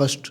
1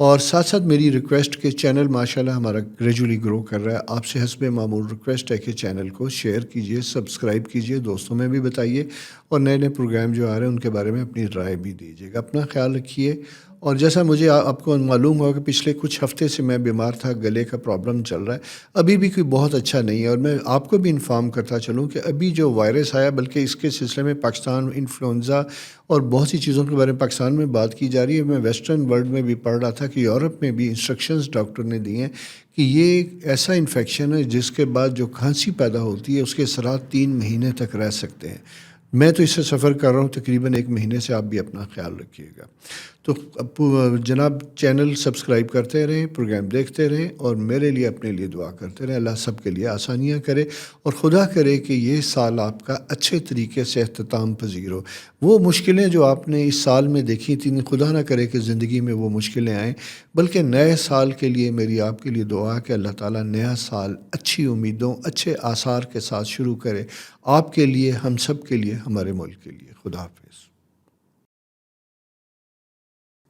اور ساتھ ساتھ میری ریکویسٹ کہ چینل ماشاءاللہ ہمارا گریجولی گرو کر رہا ہے. آپ سے حسب معمول ریکویسٹ ہے کہ چینل کو شیئر کیجئے، سبسکرائب کیجئے، دوستوں میں بھی بتائیے، اور نئے نئے پروگرام جو آ رہے ہیں ان کے بارے میں اپنی رائے بھی دیجیے گا. اپنا خیال رکھیے. اور جیسا مجھے آپ کو معلوم ہوگا کہ پچھلے کچھ ہفتے سے میں بیمار تھا، گلے کا پرابلم چل رہا ہے، ابھی بھی کوئی بہت اچھا نہیں ہے. اور میں آپ کو بھی انفارم کرتا چلوں کہ ابھی جو وائرس آیا، بلکہ اس کے سلسلے میں پاکستان انفلوئنزا اور بہت سی چیزوں کے بارے میں پاکستان میں بات کی جا رہی ہے. میں ویسٹرن ورلڈ میں بھی پڑھ رہا تھا کہ یورپ میں بھی انسٹرکشنز ڈاکٹر نے دی ہیں کہ یہ ایک ایسا انفیکشن ہے جس کے بعد جو کھانسی پیدا ہوتی ہے اس کے اثرات 3 مہینے تک رہ سکتے ہیں. میں تو اس سے سفر کر رہا ہوں تقریباً 1 مہینے سے. آپ بھی اپنا خیال رکھیے گا. تو جناب چینل سبسکرائب کرتے رہیں، پروگرام دیکھتے رہیں، اور میرے لیے اپنے لیے دعا کرتے رہیں. اللہ سب کے لیے آسانیاں کرے، اور خدا کرے کہ یہ سال آپ کا اچھے طریقے سے اختتام پذیر ہو. وہ مشکلیں جو آپ نے اس سال میں دیکھی تھیں، خدا نہ کرے کہ زندگی میں وہ مشکلیں آئیں، بلکہ نئے سال کے لیے میری آپ کے لیے دعا کہ اللہ تعالیٰ نیا سال اچھی امیدوں، اچھے آثار کے ساتھ شروع کرے، آپ کے لیے، ہم سب کے لیے، ہمارے ملک کے لیے. خدا حافظ.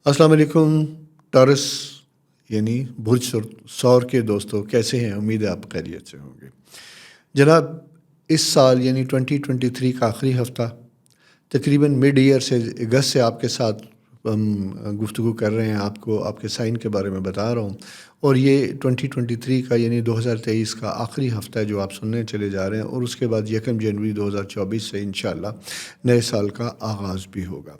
السلام علیکم ٹارس یعنی برج سور کے دوستوں، کیسے ہیں؟ امید ہے آپ خیریت سے ہوں گے. جناب اس سال یعنی 2023 کا آخری ہفتہ، تقریباً مڈ ایئر سے اگست سے آپ کے ساتھ ہم گفتگو کر رہے ہیں. آپ کو آپ کے سائن کے بارے میں بتا رہا ہوں، اور یہ 2023 کا یعنی 2023 کا آخری ہفتہ ہے جو آپ سننے چلے جا رہے ہیں. اور اس کے بعد 1 جنوری 2024 سے انشاءاللہ نئے سال کا آغاز بھی ہوگا.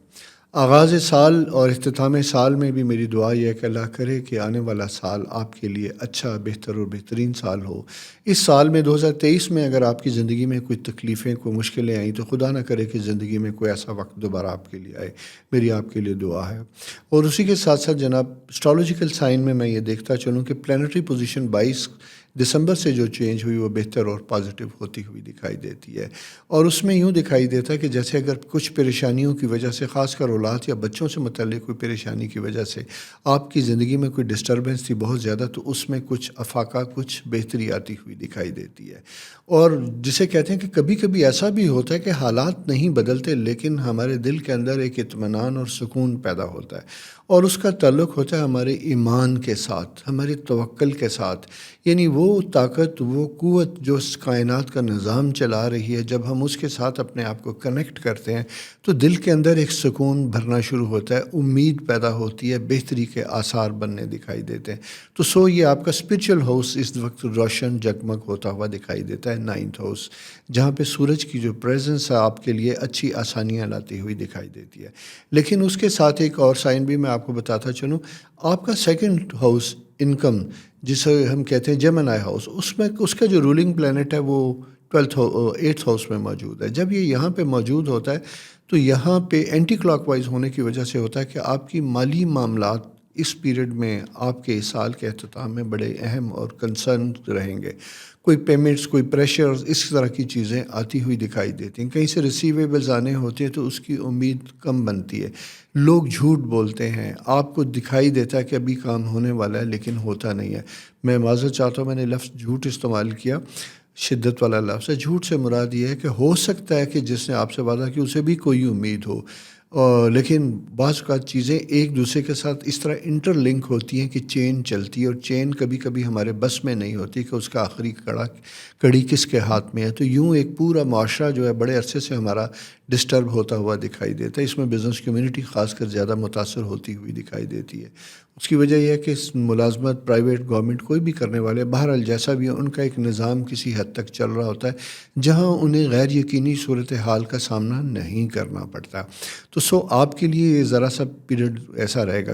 آغاز سال اور اختتام سال میں بھی میری دعا یہ ہے کہ اللہ کرے کہ آنے والا سال آپ کے لیے اچھا، بہتر اور بہترین سال ہو. اس سال میں 2023 میں اگر آپ کی زندگی میں کوئی تکلیفیں، کوئی مشکلیں آئیں، تو خدا نہ کرے کہ زندگی میں کوئی ایسا وقت دوبارہ آپ کے لیے آئے. میری آپ کے لیے دعا ہے. اور اسی کے ساتھ ساتھ جناب اسٹرالوجیکل سائن میں میں یہ دیکھتا چلوں کہ پلانٹری پوزیشن 22 دسمبر سے جو چینج ہوئی وہ بہتر اور پازیٹیو ہوتی ہوئی دکھائی دیتی ہے. اور اس میں یوں دکھائی دیتا ہے کہ جیسے اگر کچھ پریشانیوں کی وجہ سے، خاص کر اولاد یا بچوں سے متعلق کوئی پریشانی کی وجہ سے آپ کی زندگی میں کوئی ڈسٹربنس تھی بہت زیادہ، تو اس میں کچھ افاقہ، کچھ بہتری آتی ہوئی دکھائی دیتی ہے. اور جسے کہتے ہیں کہ کبھی کبھی ایسا بھی ہوتا ہے کہ حالات نہیں بدلتے، لیکن ہمارے دل کے اندر ایک اطمینان اور سکون پیدا ہوتا ہے، اور اس کا تعلق ہوتا ہے ہمارے ایمان کے ساتھ، ہمارے توکل کے ساتھ. یعنی وہ طاقت، وہ قوت جو اس کائنات کا نظام چلا رہی ہے، جب ہم اس کے ساتھ اپنے آپ کو کنیکٹ کرتے ہیں تو دل کے اندر ایک سکون بھرنا شروع ہوتا ہے، امید پیدا ہوتی ہے، بہتری کے آثار بننے دکھائی دیتے ہیں. تو یہ آپ کا اسپرچل ہاؤس اس وقت روشن جگمگ ہوتا ہوا دکھائی دیتا ہے، 9th ہاؤس، جہاں پہ سورج کی جو پریزنس ہے آپ کے لیے اچھی آسانیاں لاتی ہوئی دکھائی دیتی ہے. لیکن اس کے ساتھ ایک اور سائن بھی میں آپ کو بتاتا چلوں. آپ کا 2nd ہاؤس انکم، جسے ہم کہتے ہیں جیمنائی ہاؤس، اس کا جو رولنگ پلانٹ ہے وہ 8th ہاؤس میں موجود ہے. جب یہ یہاں پہ موجود ہوتا ہے تو یہاں پہ اینٹی کلاک وائز ہونے کی وجہ سے ہوتا ہے کہ آپ کی مالی معاملات اس پیریڈ میں، آپ کے سال کے اختتام میں بڑے اہم اور کنسرن رہیں گے. کوئی پیمنٹس، کوئی پریشرز، اس طرح کی چیزیں آتی ہوئی دکھائی دیتی ہیں. کہیں سے ریسیویبلز آنے ہوتے ہیں تو اس کی امید کم بنتی ہے. لوگ جھوٹ بولتے ہیں، آپ کو دکھائی دیتا ہے کہ ابھی کام ہونے والا ہے لیکن ہوتا نہیں ہے. میں معذرت چاہتا ہوں، میں نے لفظ جھوٹ استعمال کیا، شدت والا لفظ ہے. جھوٹ سے مراد یہ ہے کہ ہو سکتا ہے کہ جس نے آپ سے وعدہ کیا اسے بھی کوئی امید ہو، لیکن بعض اوقات چیزیں ایک دوسرے کے ساتھ اس طرح انٹر لنک ہوتی ہیں کہ چین چلتی ہے، اور چین کبھی کبھی ہمارے بس میں نہیں ہوتی کہ اس کا آخری کڑی کس کے ہاتھ میں ہے. تو یوں ایک پورا معاشرہ جو ہے بڑے عرصے سے ہمارا ڈسٹرب ہوتا ہوا دکھائی دیتا ہے. اس میں بزنس کمیونٹی خاص کر زیادہ متاثر ہوتی ہوئی دکھائی دیتی ہے. اس کی وجہ یہ ہے کہ ملازمت پرائیویٹ، گورنمنٹ، کوئی بھی کرنے والے، بہرحال جیسا بھی ان کا ایک نظام کسی حد تک چل رہا ہوتا ہے جہاں انہیں غیر یقینی صورتحال کا سامنا نہیں کرنا پڑتا. تو آپ کے لیے یہ ذرا سا پیریڈ ایسا رہے گا.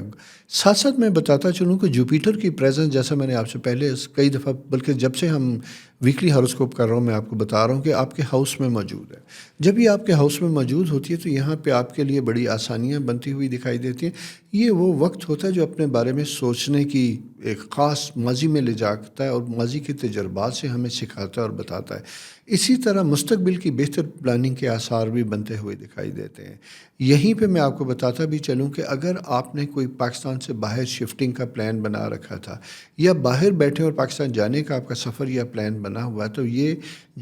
ساتھ ساتھ میں بتاتا چلوں کہ جوپیٹر کی پریزنس، جیسا میں نے آپ سے پہلے کئی دفعہ، بلکہ جب سے ہم ویکلی ہاروسکوپ کر رہا ہوں، میں آپ کو بتا رہا ہوں کہ آپ کے ہاؤس میں موجود ہے. جب یہ آپ کے ہاؤس میں موجود ہوتی ہے تو یہاں پہ آپ کے لیے بڑی آسانیاں بنتی ہوئی دکھائی دیتی ہیں. یہ وہ وقت ہوتا ہے جو اپنے بارے میں سوچنے کی ایک خاص ماضی میں لے جاتا ہے، اور ماضی کے تجربات سے ہمیں سکھاتا ہے اور بتاتا ہے. اسی طرح مستقبل کی بہتر پلاننگ کے آثار بھی بنتے ہوئے دکھائی دیتے ہیں. یہیں پہ میں آپ کو بتاتا بھی چلوں کہ اگر آپ نے کوئی پاکستان سے باہر شفٹنگ کا پلان بنا رکھا تھا، یا باہر بیٹھے اور پاکستان جانے کا آپ کا سفر یا پلان بنا ہوا ہے، تو یہ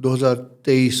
2023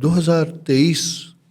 2023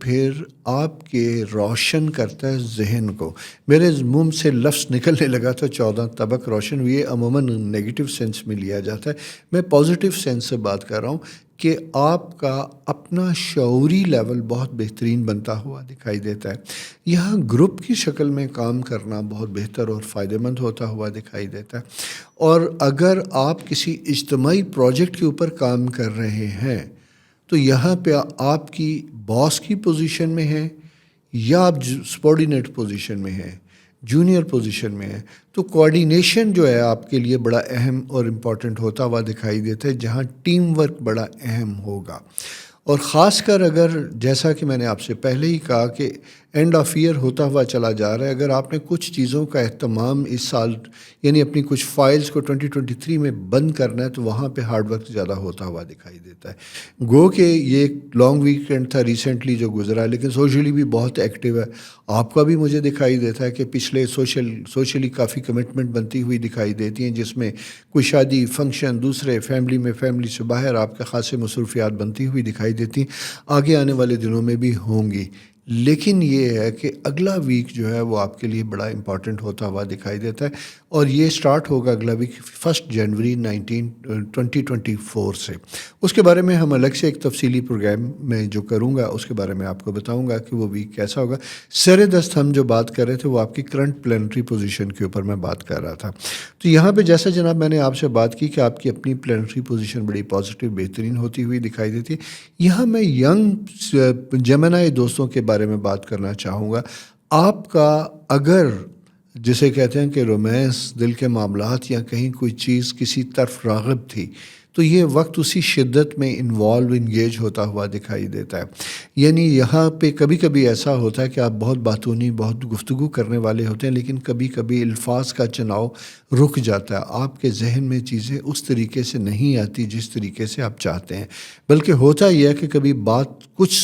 پھر آپ کے روشن کرتا ہے ذہن کو. میرے منہ سے لفظ نکلنے لگا تو 14 طبق روشن ہوئی. عموماً نگیٹو سینس میں لیا جاتا ہے، میں پازیٹیو سینس سے بات کر رہا ہوں کہ آپ کا اپنا شعوری لیول بہت بہترین بنتا ہوا دکھائی دیتا ہے. یہاں گروپ کی شکل میں کام کرنا بہت بہتر اور فائدہ مند ہوتا ہوا دکھائی دیتا ہے. اور اگر آپ کسی اجتماعی پروجیکٹ کے اوپر کام کر رہے ہیں تو یہاں پہ آپ کی باس کی پوزیشن میں ہے یا آپ سبارڈینیٹ پوزیشن میں ہیں، جونیئر پوزیشن میں ہے، تو کوآرڈینیشن جو ہے آپ کے لیے بڑا اہم اور امپورٹنٹ ہوتا ہوا دکھائی دیتا ہے، جہاں ٹیم ورک بڑا اہم ہوگا. اور خاص کر اگر جیسا کہ میں نے آپ سے پہلے ہی کہا کہ اینڈ آف ایئر ہوتا ہوا چلا جا رہا ہے، اگر آپ نے کچھ چیزوں کا اہتمام اس سال یعنی اپنی کچھ فائلز کو 2023 میں بند کرنا ہے تو وہاں پہ ہارڈ ورک زیادہ ہوتا ہوا دکھائی دیتا ہے. گو کہ یہ ایک لانگ ویکینڈ تھا ریسنٹلی جو گزرا ہے، لیکن سوشلی بھی بہت ایکٹیو ہے. آپ کا بھی مجھے دکھائی دیتا ہے کہ پچھلے سوشلی کافی کمٹمنٹ بنتی ہوئی دکھائی دیتی ہیں، جس میں کوئی شادی فنکشن، دوسرے فیملی میں، فیملی سے باہر آپ کے خاصے مصروفیات بنتی ہوئی دکھائی دیتی ہیں. آگے آنے والے دنوں میں بھی ہوں گی. لیکن یہ ہے کہ اگلا ویک جو ہے وہ آپ کے لیے بڑا امپورٹنٹ ہوتا ہوا دکھائی دیتا ہے، اور یہ سٹارٹ ہوگا اگلا ویک 1 جنوری 2024 سے. اس کے بارے میں ہم الگ سے ایک تفصیلی پروگرام میں جو کروں گا اس کے بارے میں آپ کو بتاؤں گا کہ وہ ویک کیسا ہوگا. سر دست ہم جو بات کر رہے تھے وہ آپ کی کرنٹ پلانٹری پوزیشن کے اوپر میں بات کر رہا تھا. تو یہاں پہ جیسا جناب میں نے آپ سے بات کی کہ آپ کی اپنی پلانٹری پوزیشن بڑی پازیٹیو بہترین ہوتی ہوئی دکھائی دیتی ہے. یہاں میں ینگ جیمنائی دوستوں کے بارے میں بات کرنا چاہوں گا. آپ کا اگر جسے کہتے ہیں کہ رومانس، دل کے معاملات یا کہیں کوئی چیز کسی طرف راغب تھی تو یہ وقت اسی شدت میں انگیج ہوتا ہوا دکھائی دیتا ہے. یعنی یہاں پہ کبھی کبھی ایسا ہوتا ہے کہ آپ بہت باتونی، بہت گفتگو کرنے والے ہوتے ہیں، لیکن کبھی کبھی الفاظ کا چناؤ رک جاتا ہے. آپ کے ذہن میں چیزیں اس طریقے سے نہیں آتی جس طریقے سے آپ چاہتے ہیں، بلکہ ہوتا یہ ہے کہ کبھی بات کچھ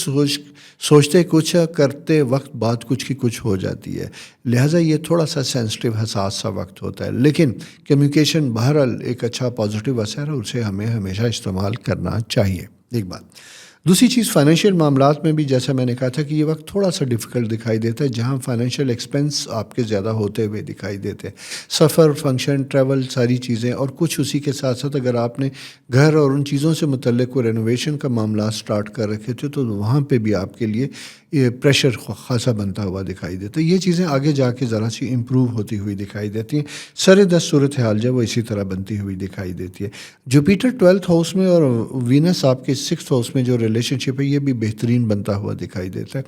سوچتے کچھ کرتے وقت بات کچھ کی کچھ ہو جاتی ہے. لہٰذا یہ تھوڑا سا سینسٹیو حساس سا وقت ہوتا ہے، لیکن کمیونیکیشن بہرحال ایک اچھا پازیٹیو اثر ہے، اسے ہمیں ہمیشہ استعمال کرنا چاہیے. ایک بات. دوسری چیز فائنینشیل معاملات میں بھی جیسا میں نے کہا تھا کہ یہ وقت تھوڑا سا ڈیفیکلٹ دکھائی دیتا ہے، جہاں فائنینشیل ایکسپینس آپ کے زیادہ ہوتے ہوئے دکھائی دیتے ہیں. سفر، فنکشن، ٹریول، ساری چیزیں، اور کچھ اسی کے ساتھ ساتھ اگر آپ نے گھر اور ان چیزوں سے متعلق کوئی رینوویشن کا معاملات سٹارٹ کر رکھے تھے تو وہاں پہ بھی آپ کے لیے یہ پریشر خاصا بنتا ہوا دکھائی دیتا ہے. یہ چیزیں آگے جا کے ذرا سی امپروو ہوتی ہوئی دکھائی دیتی ہیں. سر دست صورتحال جو وہ اسی طرح بنتی ہوئی دکھائی دیتی ہے. جوپیٹر 12th ہاؤس میں اور وینس آپ کے 6th ہاؤس میں جو ریلیشن شپ ہے یہ بھی بہترین بنتا ہوا دکھائی دیتا ہے.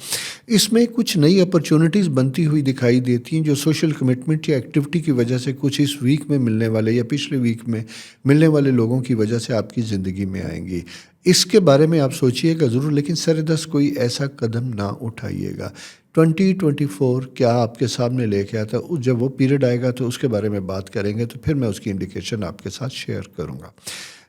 اس میں کچھ نئی اپرچونٹیز بنتی ہوئی دکھائی دیتی ہیں جو سوشل کمٹمنٹ یا ایکٹیویٹی کی وجہ سے کچھ اس ویک میں ملنے والے یا پچھلے ویک میں ملنے والے لوگوں کی وجہ سے آپ کی زندگی میں آئیں گی. اس کے بارے میں آپ سوچئے گا ضرور، لیکن سر دست کوئی ایسا قدم نہ اٹھائیے گا. 2024 کیا آپ کے سامنے لے کے آتا ہے، جب وہ پیریڈ آئے گا تو اس کے بارے میں بات کریں گے، تو پھر میں اس کی انڈیکیشن آپ کے ساتھ شیئر کروں گا.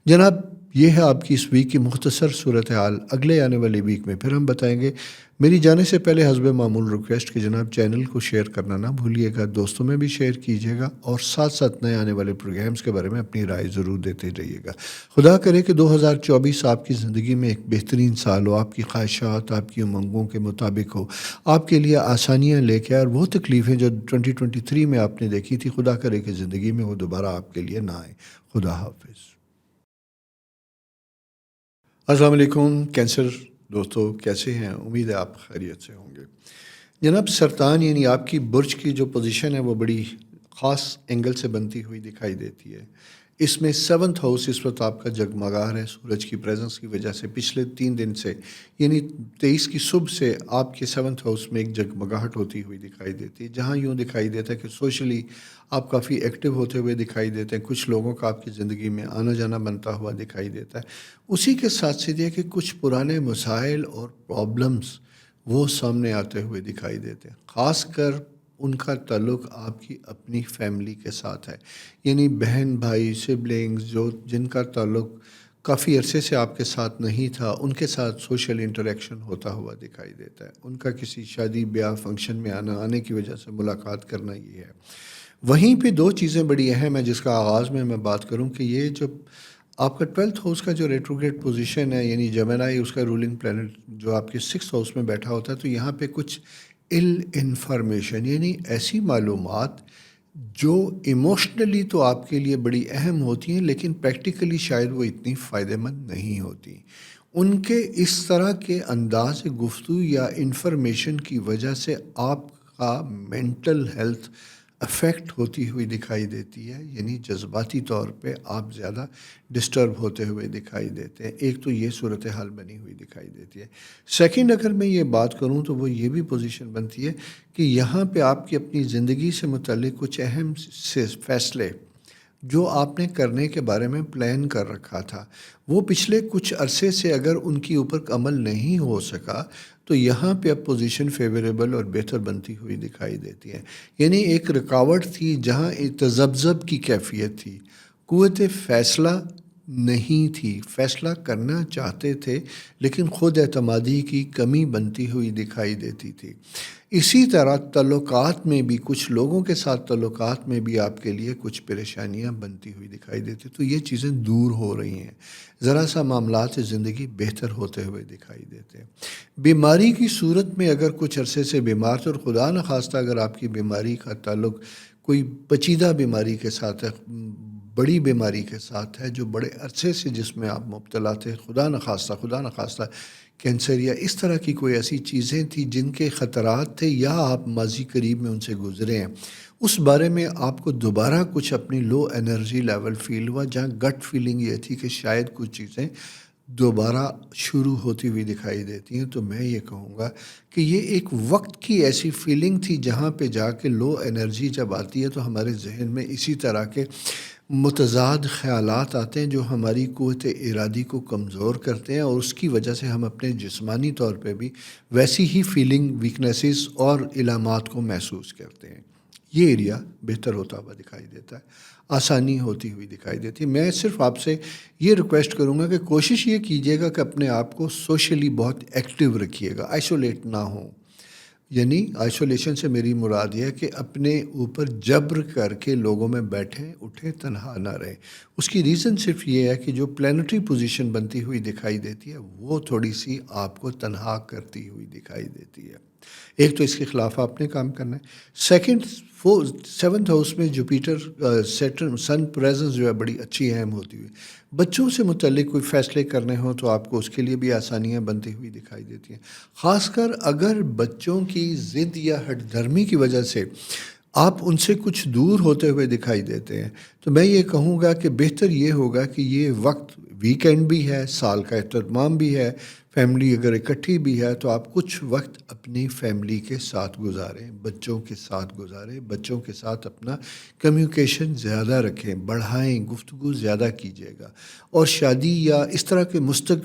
جناب یہ ہے آپ کی اس ویک کی مختصر صورتحال. اگلے آنے والے ویک میں پھر ہم بتائیں گے. میری جانے سے پہلے حسب معمول ریکویسٹ کہ جناب چینل کو شیئر کرنا نہ بھولیے گا، دوستوں میں بھی شیئر کیجیے گا، اور ساتھ ساتھ نئے آنے والے پروگرامز کے بارے میں اپنی رائے ضرور دیتے رہیے گا. خدا کرے کہ 2024 آپ کی زندگی میں ایک بہترین سال ہو، آپ کی خواہشات آپ کی امنگوں کے مطابق ہو، آپ کے لیے آسانیاں لے کے، اور وہ تکلیفیں جو 2023 میں آپ نے دیکھی تھی خدا کرے کہ زندگی میں وہ دوبارہ آپ کے لیے نہ آئے. خدا حافظ. السلام علیکم کینسر دوستو، کیسے ہیں؟ امید ہے آپ خیریت سے ہوں گے. جناب سرطان یعنی آپ کی برج کی جو پوزیشن ہے وہ بڑی خاص اینگل سے بنتی ہوئی دکھائی دیتی ہے. اس میں 7th ہاؤس اس وقت آپ کا جگمگا رہا ہے سورج کی پریزنس کی وجہ سے. پچھلے 3 دن سے یعنی 23 کی صبح سے آپ کے 7th ہاؤس میں ایک جگمگاہٹ ہوتی ہوئی دکھائی دیتی ہے، جہاں یوں دکھائی دیتا ہے کہ سوشلی آپ کافی ایکٹیو ہوتے ہوئے دکھائی دیتے ہیں. کچھ لوگوں کا آپ کی زندگی میں آنا جانا بنتا ہوا دکھائی دیتا ہے. اسی کے ساتھ ساتھ یہ کہ کچھ پرانے مسائل اور پرابلمس وہ سامنے آتے ہوئے دکھائی دیتے ہیں. خاص کر ان کا تعلق آپ کی اپنی فیملی کے ساتھ ہے، یعنی بہن بھائی سبلنگز جن کا تعلق کافی عرصے سے آپ کے ساتھ نہیں تھا، ان کے ساتھ سوشل انٹریکشن ہوتا ہوا دکھائی دیتا ہے. ان کا کسی شادی بیاہ فنکشن میں آنے کی وجہ سے ملاقات کرنا یہ ہے. وہیں پہ 2 چیزیں بڑی اہم ہیں جس کا آغاز میں بات کروں کہ یہ جب آپ کا 12th ہاؤس کا جو ریٹروگریڈ پوزیشن ہے یعنی جیمنائی اس کا رولنگ پلانٹ جو آپ کے 6th ہاؤس میں بیٹھا ہوتا ہے، تو یہاں پہ کچھ انفارمیشن یعنی ایسی معلومات جو ایموشنلی تو آپ کے لیے بڑی اہم ہوتی ہیں لیکن پریکٹیکلی شاید وہ اتنی فائدہ مند نہیں ہوتی. ان کے اس طرح کے انداز گفتگو یا انفارمیشن کی وجہ سے آپ کا مینٹل ہیلتھ افیکٹ ہوتی ہوئی دکھائی دیتی ہے، یعنی جذباتی طور پہ آپ زیادہ ڈسٹرب ہوتے ہوئے دکھائی دیتے ہیں. ایک تو یہ صورتحال بنی ہوئی دکھائی دیتی ہے. سیکنڈ اگر میں یہ بات کروں تو وہ یہ بھی پوزیشن بنتی ہے کہ یہاں پہ آپ کی اپنی زندگی سے متعلق کچھ اہم فیصلے جو آپ نے کرنے کے بارے میں پلان کر رکھا تھا، وہ پچھلے کچھ عرصے سے اگر ان کے اوپر عمل نہیں ہو سکا تو یہاں پہ اب پوزیشن فیوریبل اور بہتر بنتی ہوئی دکھائی دیتی ہے. یعنی ایک رکاوٹ تھی جہاں ایک تذبذب کی کیفیت تھی، قوت فیصلہ نہیں تھی، فیصلہ کرنا چاہتے تھے لیکن خود اعتمادی کی کمی بنتی ہوئی دکھائی دیتی تھی. اسی طرح تعلقات میں بھی کچھ لوگوں کے ساتھ تعلقات میں بھی آپ کے لیے کچھ پریشانیاں بنتی ہوئی دکھائی دیتی. تو یہ چیزیں دور ہو رہی ہیں، ذرا سا معاملات زندگی بہتر ہوتے ہوئے دکھائی دیتے ہیں. بیماری کی صورت میں اگر کچھ عرصے سے بیمار تھے اور خدا نخواستہ اگر آپ کی بیماری کا تعلق کوئی پیچیدہ بیماری کے ساتھ ہے، بڑی بیماری کے ساتھ ہے جو بڑے عرصے سے جس میں آپ مبتلا تھے، خدا نخواستہ کینسر یا اس طرح کی کوئی ایسی چیزیں تھیں جن کے خطرات تھے یا آپ ماضی قریب میں ان سے گزرے ہیں، اس بارے میں آپ کو دوبارہ کچھ اپنی لو انرجی لیول فیل ہوا جہاں گٹ فیلنگ یہ تھی کہ شاید کچھ چیزیں دوبارہ شروع ہوتی ہوئی دکھائی دیتی ہیں. تو میں یہ کہوں گا کہ یہ ایک وقت کی ایسی فیلنگ تھی جہاں پہ جا کے لو انرجی جب آتی ہے تو ہمارے ذہن میں اسی طرح کے متضاد خیالات آتے ہیں جو ہماری قوت ارادی کو کمزور کرتے ہیں اور اس کی وجہ سے ہم اپنے جسمانی طور پہ بھی ویسی ہی فیلنگ، ویکنیسز اور علامات کو محسوس کرتے ہیں. یہ ایریا بہتر ہوتا ہوا دکھائی دیتا ہے، آسانی ہوتی ہوئی دکھائی دیتی ہے. میں صرف آپ سے یہ ریکویسٹ کروں گا کہ کوشش یہ کیجیے گا کہ اپنے آپ کو سوشلی بہت ایکٹیو رکھیے گا، آئسولیٹ نہ ہوں. یعنی آئسولیشن سے میری مراد یہ ہے کہ اپنے اوپر جبر کر کے لوگوں میں بیٹھیں اٹھیں، تنہا نہ رہیں. اس کی ریزن صرف یہ ہے کہ جو پلانٹری پوزیشن بنتی ہوئی دکھائی دیتی ہے وہ تھوڑی سی آپ کو تنہا کرتی ہوئی دکھائی دیتی ہے. ایک تو اس کے خلاف آپ نے کام کرنا ہے. سیکنڈ 7th ہاؤس میں جوپیٹر سیٹرن سن پریزنس جو ہے بڑی اچھی اہم ہوتی ہوئی. بچوں سے متعلق کوئی فیصلے کرنے ہوں تو آپ کو اس کے لیے بھی آسانیاں بنتی ہوئی دکھائی دیتی ہیں، خاص کر اگر بچوں کی ضد یا ہٹ دھرمی کی وجہ سے آپ ان سے کچھ دور ہوتے ہوئے دکھائی دیتے ہیں. تو میں یہ کہوں گا کہ بہتر یہ ہوگا کہ یہ وقت ویکینڈ بھی ہے، سال کا اختتام بھی ہے، فیملی اگر اکٹھی بھی ہے تو آپ کچھ وقت اپنی فیملی کے ساتھ گزاریں، بچوں کے ساتھ گزاریں، بچوں کے ساتھ اپنا کمیونیکیشن زیادہ رکھیں، بڑھائیں، گفتگو زیادہ کیجیے گا. اور شادی یا اس طرح کے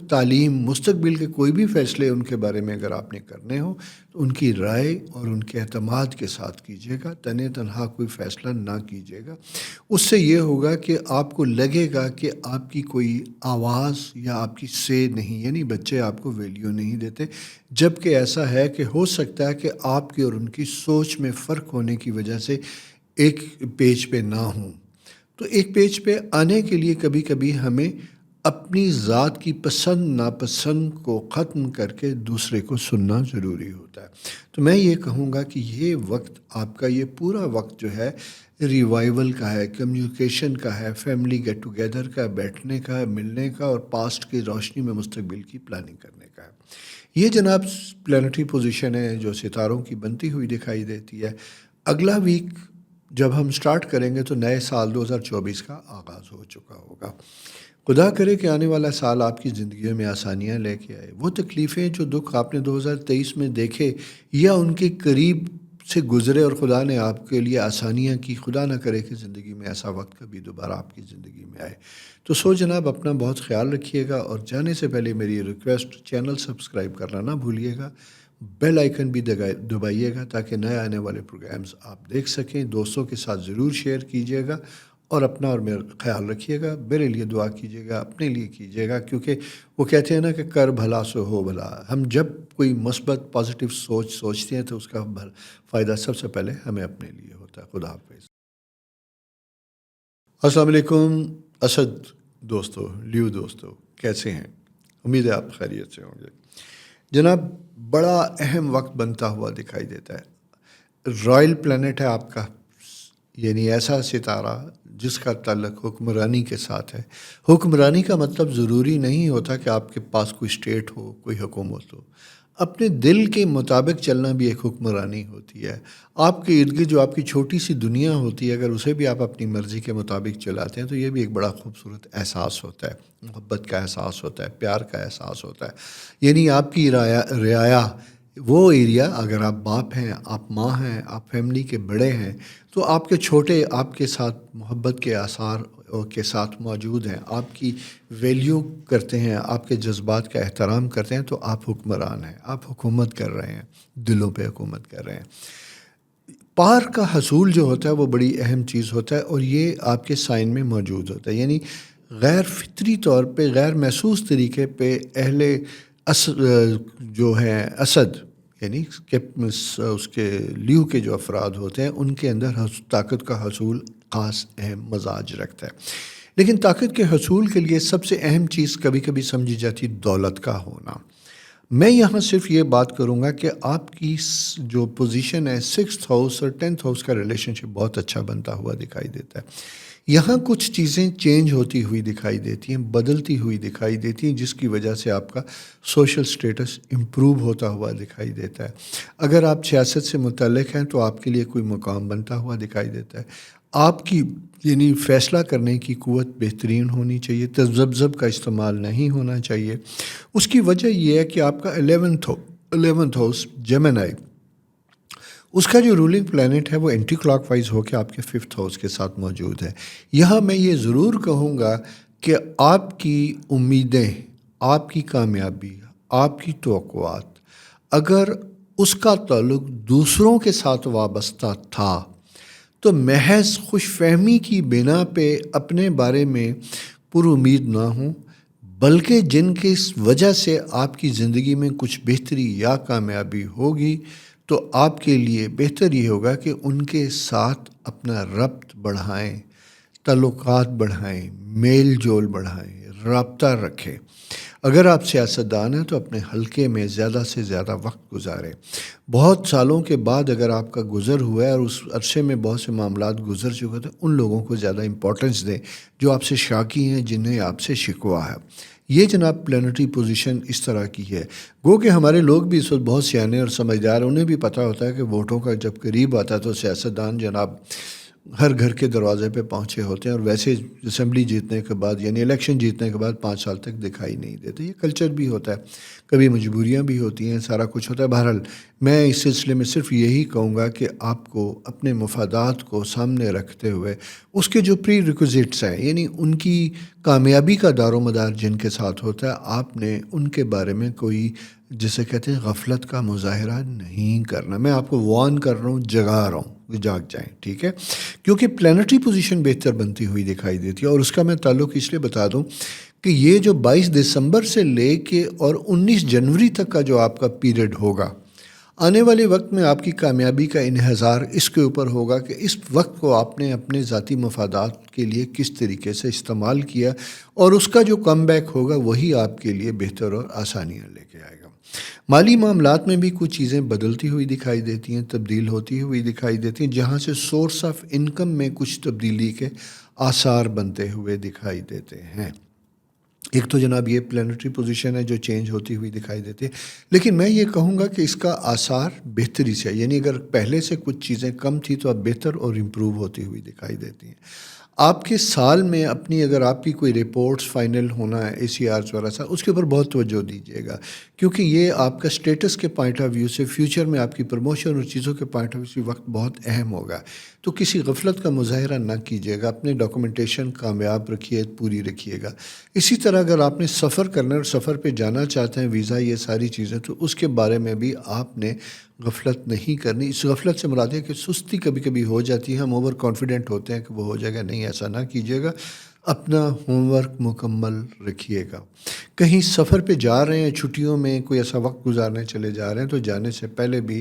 تعلیم، مستقبل کے کوئی بھی فیصلے ان کے بارے میں اگر آپ نے کرنے ہوں تو ان کی رائے اور ان کے اعتماد کے ساتھ کیجیے گا، تنہا کوئی فیصلہ نہ کیجیے گا. اس سے یہ ہوگا کہ آپ کو لگے گا کہ آپ کی کوئی آواز یا آپ کی سے نہیں، یعنی بچے آپ کو ویلیو نہیں دیتے، جبکہ ایسا ہے کہ ہو سکتا ہے کہ آپ کی اور ان کی سوچ میں فرق ہونے کی وجہ سے ایک پیج پہ نہ ہوں. تو ایک پیج پہ آنے کے لیے کبھی کبھی ہمیں اپنی ذات کی پسند ناپسند کو ختم کر کے دوسرے کو سننا ضروری ہوتا ہے. تو میں یہ کہوں گا کہ یہ وقت آپ کا، یہ پورا وقت جو ہے ریوائول کا ہے، کمیونیکیشن کا ہے، فیملی گیٹ ٹوگیدر کا، بیٹھنے کا، ملنے کا اور پاسٹ کی روشنی میں مستقبل کی پلاننگ کرنے کا ہے. یہ جناب پلانٹری پوزیشن ہے جو ستاروں کی بنتی ہوئی دکھائی دیتی ہے. اگلا ویک جب ہم سٹارٹ کریں گے تو نئے سال 2024 کا آغاز ہو چکا ہوگا. خدا کرے کہ آنے والا سال آپ کی زندگیوں میں آسانیاں لے کے آئے. وہ تکلیفیں جو دکھ آپ نے 2023 میں دیکھے یا ان کے قریب سے گزرے اور خدا نے آپ کے لیے آسانیاں کی، خدا نہ کرے کہ زندگی میں ایسا وقت کبھی دوبارہ آپ کی زندگی میں آئے. تو جناب اپنا بہت خیال رکھیے گا اور جانے سے پہلے میری ریکویسٹ، چینل سبسکرائب کرنا نہ بھولیے گا، بیل آئیکن بھی دبائیے گا تاکہ نئے آنے والے پروگرامز آپ دیکھ سکیں. دوستوں کے ساتھ ضرور شیئر کیجیے گا اور اپنا اور میرا خیال رکھیے گا. میرے لیے دعا کیجیے گا، اپنے لیے کیجیے گا، کیونکہ وہ کہتے ہیں نا کہ کر بھلا سو ہو بھلا. ہم جب کوئی مثبت پازیٹیو سوچتے ہیں تو اس کا فائدہ سب سے پہلے ہمیں اپنے لیے ہوتا ہے. خدا حافظ. السلام علیکم. اسد دوستو کیسے ہیں؟ امید ہے آپ خیریت سے ہوں گے۔ جناب، بڑا اہم وقت بنتا ہوا دکھائی دیتا ہے۔ رائل پلانٹ ہے آپ کا، یعنی ایسا ستارہ جس کا تعلق حکمرانی کے ساتھ ہے۔ حکمرانی کا مطلب ضروری نہیں ہوتا کہ آپ کے پاس کوئی اسٹیٹ ہو، کوئی حکومت ہو۔ اپنے دل کے مطابق چلنا بھی ایک حکمرانی ہوتی ہے۔ آپ کے ارد گرد جو آپ کی چھوٹی سی دنیا ہوتی ہے، اگر اسے بھی آپ اپنی مرضی کے مطابق چلاتے ہیں تو یہ بھی ایک بڑا خوبصورت احساس ہوتا ہے۔ محبت کا احساس ہوتا ہے، پیار کا احساس ہوتا ہے۔ یعنی آپ کی رعایا وہ ایریا، اگر آپ باپ ہیں، آپ ماں ہیں، آپ فیملی کے بڑے ہیں، تو آپ کے چھوٹے آپ کے ساتھ محبت کے آثار کے ساتھ موجود ہیں، آپ کی ویلیو کرتے ہیں، آپ کے جذبات کا احترام کرتے ہیں، تو آپ حکمران ہیں، آپ حکومت کر رہے ہیں، دلوں پہ حکومت کر رہے ہیں۔ پار کا حصول جو ہوتا ہے وہ بڑی اہم چیز ہوتا ہے، اور یہ آپ کے سائن میں موجود ہوتا ہے۔ یعنی غیر فطری طور پہ، غیر محسوس طریقے پہ اہل جو ہیں اسد، یعنی اس کے لیو کے جو افراد ہوتے ہیں، ان کے اندر طاقت کا حصول خاص اہم مزاج رکھتا ہے۔ لیکن طاقت کے حصول کے لیے سب سے اہم چیز کبھی کبھی سمجھی جاتی دولت کا ہونا۔ میں یہاں صرف یہ بات کروں گا کہ آپ کی جو پوزیشن ہے 6th ہاؤس اور 10th ہاؤس کا ریلیشن شپ بہت اچھا بنتا ہوا دکھائی دیتا ہے۔ یہاں کچھ چیزیں چینج ہوتی ہوئی دکھائی دیتی ہیں، بدلتی ہوئی دکھائی دیتی ہیں، جس کی وجہ سے آپ کا سوشل سٹیٹس امپروو ہوتا ہوا دکھائی دیتا ہے۔ اگر آپ سیاست سے متعلق ہیں تو آپ کے لیے کوئی مقام بنتا ہوا دکھائی دیتا ہے۔ آپ کی یعنی فیصلہ کرنے کی قوت بہترین ہونی چاہیے، تذبذب کا استعمال نہیں ہونا چاہیے۔ اس کی وجہ یہ ہے کہ آپ کا 11th ہاؤس جیمنائی، اس کا جو رولنگ پلانٹ ہے وہ اینٹی کلاک وائز ہو کے آپ کے 5th ہاؤس کے ساتھ موجود ہے۔ یہاں میں یہ ضرور کہوں گا کہ آپ کی امیدیں، آپ کی کامیابی، آپ کی توقعات، اگر اس کا تعلق دوسروں کے ساتھ وابستہ تھا تو محض خوش فہمی کی بنا پہ اپنے بارے میں پر امید نہ ہوں، بلکہ جن کی وجہ سے آپ کی زندگی میں کچھ بہتری یا کامیابی ہوگی، تو آپ کے لیے بہتر یہ ہوگا کہ ان کے ساتھ اپنا ربط بڑھائیں، تعلقات بڑھائیں، میل جول بڑھائیں، رابطہ رکھیں۔ اگر آپ سیاستدان ہیں تو اپنے حلقے میں زیادہ سے زیادہ وقت گزاریں۔ بہت سالوں کے بعد اگر آپ کا گزر ہوا ہے اور اس عرصے میں بہت سے معاملات گزر چکے تھے، ان لوگوں کو زیادہ امپورٹنس دیں جو آپ سے شاکی ہیں، جنہیں آپ سے شکوہ ہے۔ یہ جناب پلانٹری پوزیشن اس طرح کی ہے۔ گو کہ ہمارے لوگ بھی اس وقت بہت سیانے اور سمجھدار، انہیں بھی پتہ ہوتا ہے کہ ووٹوں کا جب قریب آتا ہے تو سیاستدان جناب ہر گھر کے دروازے پہ پہنچے ہوتے ہیں، اور ویسے اسمبلی جیتنے کے بعد یعنی الیکشن جیتنے کے بعد 5 سال تک دکھائی نہیں دیتے۔ یہ کلچر بھی ہوتا ہے، کبھی مجبوریاں بھی ہوتی ہیں، سارا کچھ ہوتا ہے۔ بہرحال میں اس سلسلے میں صرف یہی کہوں گا کہ آپ کو اپنے مفادات کو سامنے رکھتے ہوئے اس کے جو پری ریکوزٹس ہیں، یعنی ان کی کامیابی کا دار و مدار جن کے ساتھ ہوتا ہے، آپ نے ان کے بارے میں کوئی جسے کہتے ہیں غفلت کا مظاہرہ نہیں کرنا۔ میں آپ کو وارن کر رہا ہوں، جگا رہا ہوں، جاگ جائیں، ٹھیک ہے؟ کیونکہ پلانٹری پوزیشن بہتر بنتی ہوئی دکھائی دیتی ہے، اور اس کا میں تعلق اس لیے بتا دوں کہ یہ جو 22 دسمبر سے لے کے اور 19 جنوری تک کا جو آپ کا پیریڈ ہوگا، آنے والے وقت میں آپ کی کامیابی کا انحصار اس کے اوپر ہوگا کہ اس وقت کو آپ نے اپنے ذاتی مفادات کے لیے کس طریقے سے استعمال کیا، اور اس کا جو کم بیک ہوگا وہی آپ کے لیے بہتر اور آسانیاں لے کے آئے گا۔ مالی معاملات میں بھی کچھ چیزیں بدلتی ہوئی دکھائی دیتی ہیں، تبدیل ہوتی ہوئی دکھائی دیتی ہیں، جہاں سے سورس آف انکم میں کچھ تبدیلی کے آثار بنتے ہوئے دکھائی دیتے ہیں۔ ایک تو جناب یہ پلانٹری پوزیشن ہے جو چینج ہوتی ہوئی دکھائی دیتی ہے، لیکن میں یہ کہوں گا کہ اس کا آثار بہتری سے، یعنی اگر پہلے سے کچھ چیزیں کم تھی تو اب بہتر اور امپروو ہوتی ہوئی دکھائی دیتی ہیں۔ آپ کے سال میں اپنی اگر آپ کی کوئی رپورٹس فائنل ہونا ہے ACRs وغیرہ سا، اس کے اوپر بہت توجہ دیجیے گا، کیونکہ یہ آپ کا اسٹیٹس کے پوائنٹ آف ویو سے، فیوچر میں آپ کی پروموشن اور چیزوں کے پوائنٹ آف ویو سے وقت بہت اہم ہوگا۔ تو کسی غفلت کا مظاہرہ نہ کیجیے گا، اپنے ڈاکومنٹیشن کامیاب رکھیے، پوری رکھیے گا۔ اسی طرح اگر آپ نے سفر کرنا ہے اور سفر پہ جانا چاہتے ہیں، ویزا، یہ ساری چیزیں، تو اس کے بارے میں بھی آپ نے غفلت نہیں کرنی۔ اس غفلت سے مراد ہے کہ سستی کبھی کبھی ہو جاتی ہے، ہم اوور کانفیڈنٹ ہوتے ہیں کہ وہ ہو جائے گا، نہیں، ایسا نہ کیجیے گا۔ اپنا ہوم ورک مکمل رکھیے گا۔ کہیں سفر پہ جا رہے ہیں، چھٹیوں میں کوئی ایسا وقت گزارنے چلے جا رہے ہیں، تو جانے سے پہلے بھی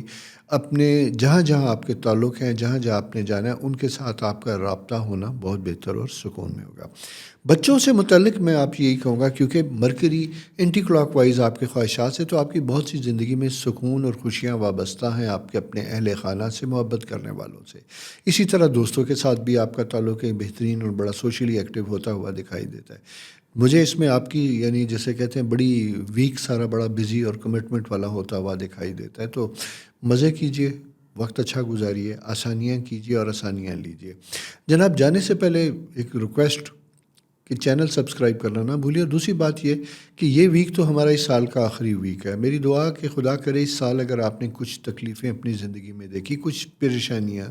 اپنے جہاں جہاں آپ کے تعلق ہیں، جہاں جہاں آپ نے جانا ہے، ان کے ساتھ آپ کا رابطہ ہونا بہت بہتر اور سکون میں ہوگا۔ بچوں سے متعلق میں آپ یہی کہوں گا، کیونکہ مرکری اینٹی کلاک وائز آپ کے خواہشات سے، تو آپ کی بہت سی زندگی میں سکون اور خوشیاں وابستہ ہیں آپ کے اپنے اہل خانہ سے، محبت کرنے والوں سے۔ اسی طرح دوستوں کے ساتھ بھی آپ کا تعلق ایک بہترین اور بڑا سوشلی ایکٹیو ہوتا ہوا دکھائی دیتا ہے۔ مجھے اس میں آپ کی یعنی جیسے کہتے ہیں بڑی ویک سارا بڑا بزی اور کمٹمنٹ والا ہوتا ہوا دکھائی دیتا ہے۔ تو مزے کیجئے، وقت اچھا گزاریے، آسانیاں کیجئے اور آسانیاں لیجئے۔ جناب جانے سے پہلے ایک ریکویسٹ کہ چینل سبسکرائب کرنا نہ بھولیے۔ اور دوسری بات یہ کہ یہ ویک تو ہمارا اس سال کا آخری ویک ہے۔ میری دعا کہ خدا کرے اس سال اگر آپ نے کچھ تکلیفیں اپنی زندگی میں دیکھی، کچھ پریشانیاں،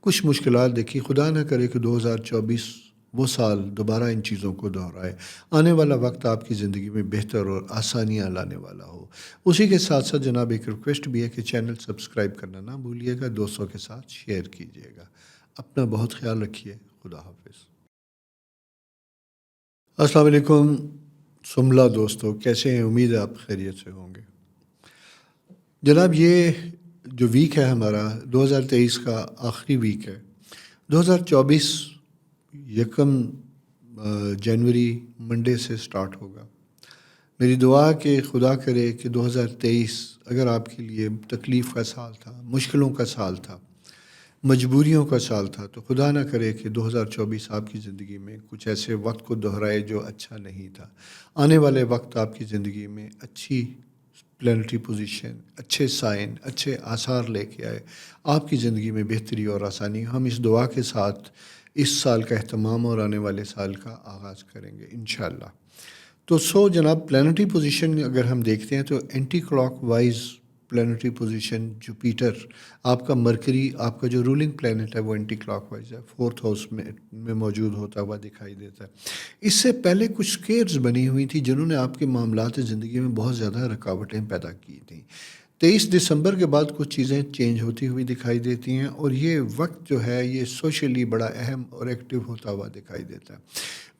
کچھ مشکلات دیکھی، خدا نہ کرے کہ 2024 وہ سال دوبارہ ان چیزوں کو دہرائے۔ آنے والا وقت آپ کی زندگی میں بہتر اور آسانیاں لانے والا ہو۔ اسی کے ساتھ ساتھ جناب ایک ریکویسٹ بھی ہے کہ چینل سبسکرائب کرنا نہ بھولیے گا، دوستوں کے ساتھ شیئر کیجیے گا۔ اپنا بہت خیال رکھیے۔ خدا حافظ۔ السلام علیکم سملہ دوستو، کیسے ہیں؟ امید ہے آپ خیریت سے ہوں گے۔ جناب یہ جو ویک ہے ہمارا 2023 کا آخری ویک ہے۔ 2024 یکم جنوری منڈے سے سٹارٹ ہوگا۔ میری دعا کہ خدا کرے کہ 2023 اگر آپ کے لیے تکلیف کا سال تھا، مشکلوں کا سال تھا، مجبوریوں کا سال تھا، تو خدا نہ کرے کہ 2024 آپ کی زندگی میں کچھ ایسے وقت کو دہرائے جو اچھا نہیں تھا۔ آنے والے وقت آپ کی زندگی میں اچھی پلانٹری پوزیشن، اچھے سائن، اچھے آثار لے کے آئے، آپ کی زندگی میں بہتری اور آسانی۔ ہم اس دعا کے ساتھ اس سال کا اہتمام اور آنے والے سال کا آغاز کریں گے انشاءاللہ۔ تو جناب پلانٹری پوزیشن اگر ہم دیکھتے ہیں تو anticlockwise planetary position Jupiter, آپ کا مرکری، آپ کا جو رولنگ پلانٹ ہے وہ اینٹی کلاک وائز ہے، 4th ہاؤس میں موجود ہوتا ہوا دکھائی دیتا ہے۔ اس سے پہلے کچھ سکیئرز بنی ہوئی تھی جنہوں نے آپ کے معاملات زندگی میں بہت زیادہ رکاوٹیں پیدا کی تھیں۔ 23 دسمبر کے بعد کچھ چیزیں چینج ہوتی ہوئی دکھائی دیتی ہیں، اور یہ وقت جو ہے یہ سوشلی بڑا اہم اور ایکٹیو ہوتا ہوا دکھائی دیتا ہے۔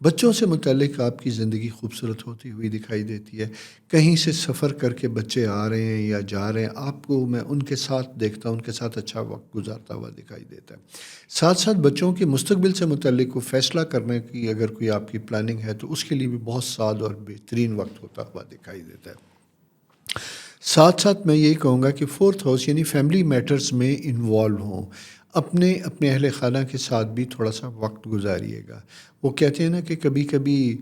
بچوں سے متعلق آپ کی زندگی خوبصورت ہوتی ہوئی دکھائی دیتی ہے۔ کہیں سے سفر کر کے بچے آ رہے ہیں یا جا رہے ہیں، آپ کو میں ان کے ساتھ دیکھتا ہوں، ان کے ساتھ اچھا وقت گزارتا ہوا دکھائی دیتا ہے۔ ساتھ ساتھ بچوں کے مستقبل سے متعلق کوئی فیصلہ کرنے کی اگر کوئی آپ کی پلاننگ ہے تو اس کے لیے بھی بہت ساد اور بہترین وقت ہوتا ہوا دکھائی دیتا ہے۔ ساتھ ساتھ میں یہی کہوں گا کہ 4th ہاؤس یعنی فیملی میٹرز میں انوالو ہوں، اپنے اہل خانہ کے ساتھ بھی تھوڑا سا وقت گزاریے گا۔ وہ کہتے ہیں نا کہ کبھی کبھی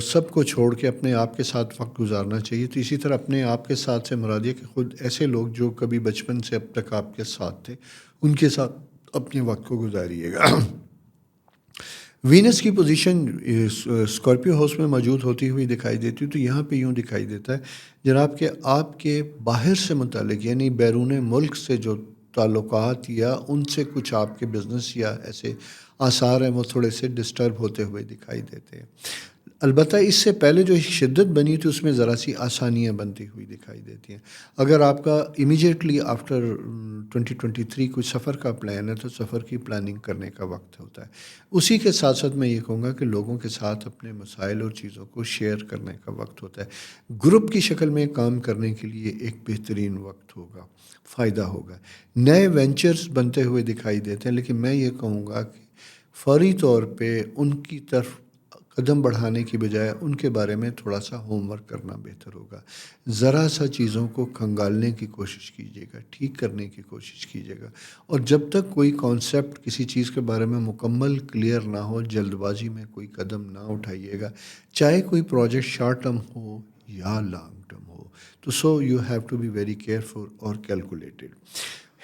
سب کو چھوڑ کے اپنے آپ کے ساتھ وقت گزارنا چاہیے، تو اسی طرح اپنے آپ کے ساتھ سے مراد یہ کہ خود ایسے لوگ جو کبھی بچپن سے اب تک آپ کے ساتھ تھے ان کے ساتھ اپنے وقت کو گزاریے گا۔ وینس کی پوزیشن اسکارپیو ہاؤس میں موجود ہوتی ہوئی دکھائی دیتی ہے، تو یہاں پہ یوں دکھائی دیتا ہے جناب کہ آپ کے باہر سے متعلق یعنی بیرون ملک سے جو تعلقات یا ان سے کچھ آپ کے بزنس یا ایسے آثار ہیں وہ تھوڑے سے ڈسٹرب ہوتے ہوئے دکھائی دیتے ہیں۔ البتہ اس سے پہلے جو شدت بنی تھی اس میں ذرا سی آسانیاں بنتی ہوئی دکھائی دیتی ہیں۔ اگر آپ کا امیجیٹلی آفٹر 2023 کوئی سفر کا پلان ہے تو سفر کی پلاننگ کرنے کا وقت ہوتا ہے۔ اسی کے ساتھ ساتھ میں یہ کہوں گا کہ لوگوں کے ساتھ اپنے مسائل اور چیزوں کو شیئر کرنے کا وقت ہوتا ہے۔ گروپ کی شکل میں کام کرنے کے لیے ایک بہترین وقت ہوگا، فائدہ ہوگا۔ نئے وینچرز بنتے ہوئے دکھائی دیتے ہیں، لیکن میں یہ کہوں گا کہ فوری طور پہ ان کی طرف قدم بڑھانے کی بجائے ان کے بارے میں تھوڑا سا ہوم ورک کرنا بہتر ہوگا۔ ذرا سا چیزوں کو کھنگالنے کی کوشش کیجیے گا، ٹھیک کرنے کی کوشش کیجیے گا، اور جب تک کوئی کانسیپٹ کسی چیز کے بارے میں مکمل کلیئر نہ ہو جلد بازی میں کوئی قدم نہ اٹھائیے گا، چاہے کوئی پروجیکٹ شارٹ ٹرم ہو یا لانگ ٹرم ہو۔ تو you have to be very careful اور کیلکولیٹڈ۔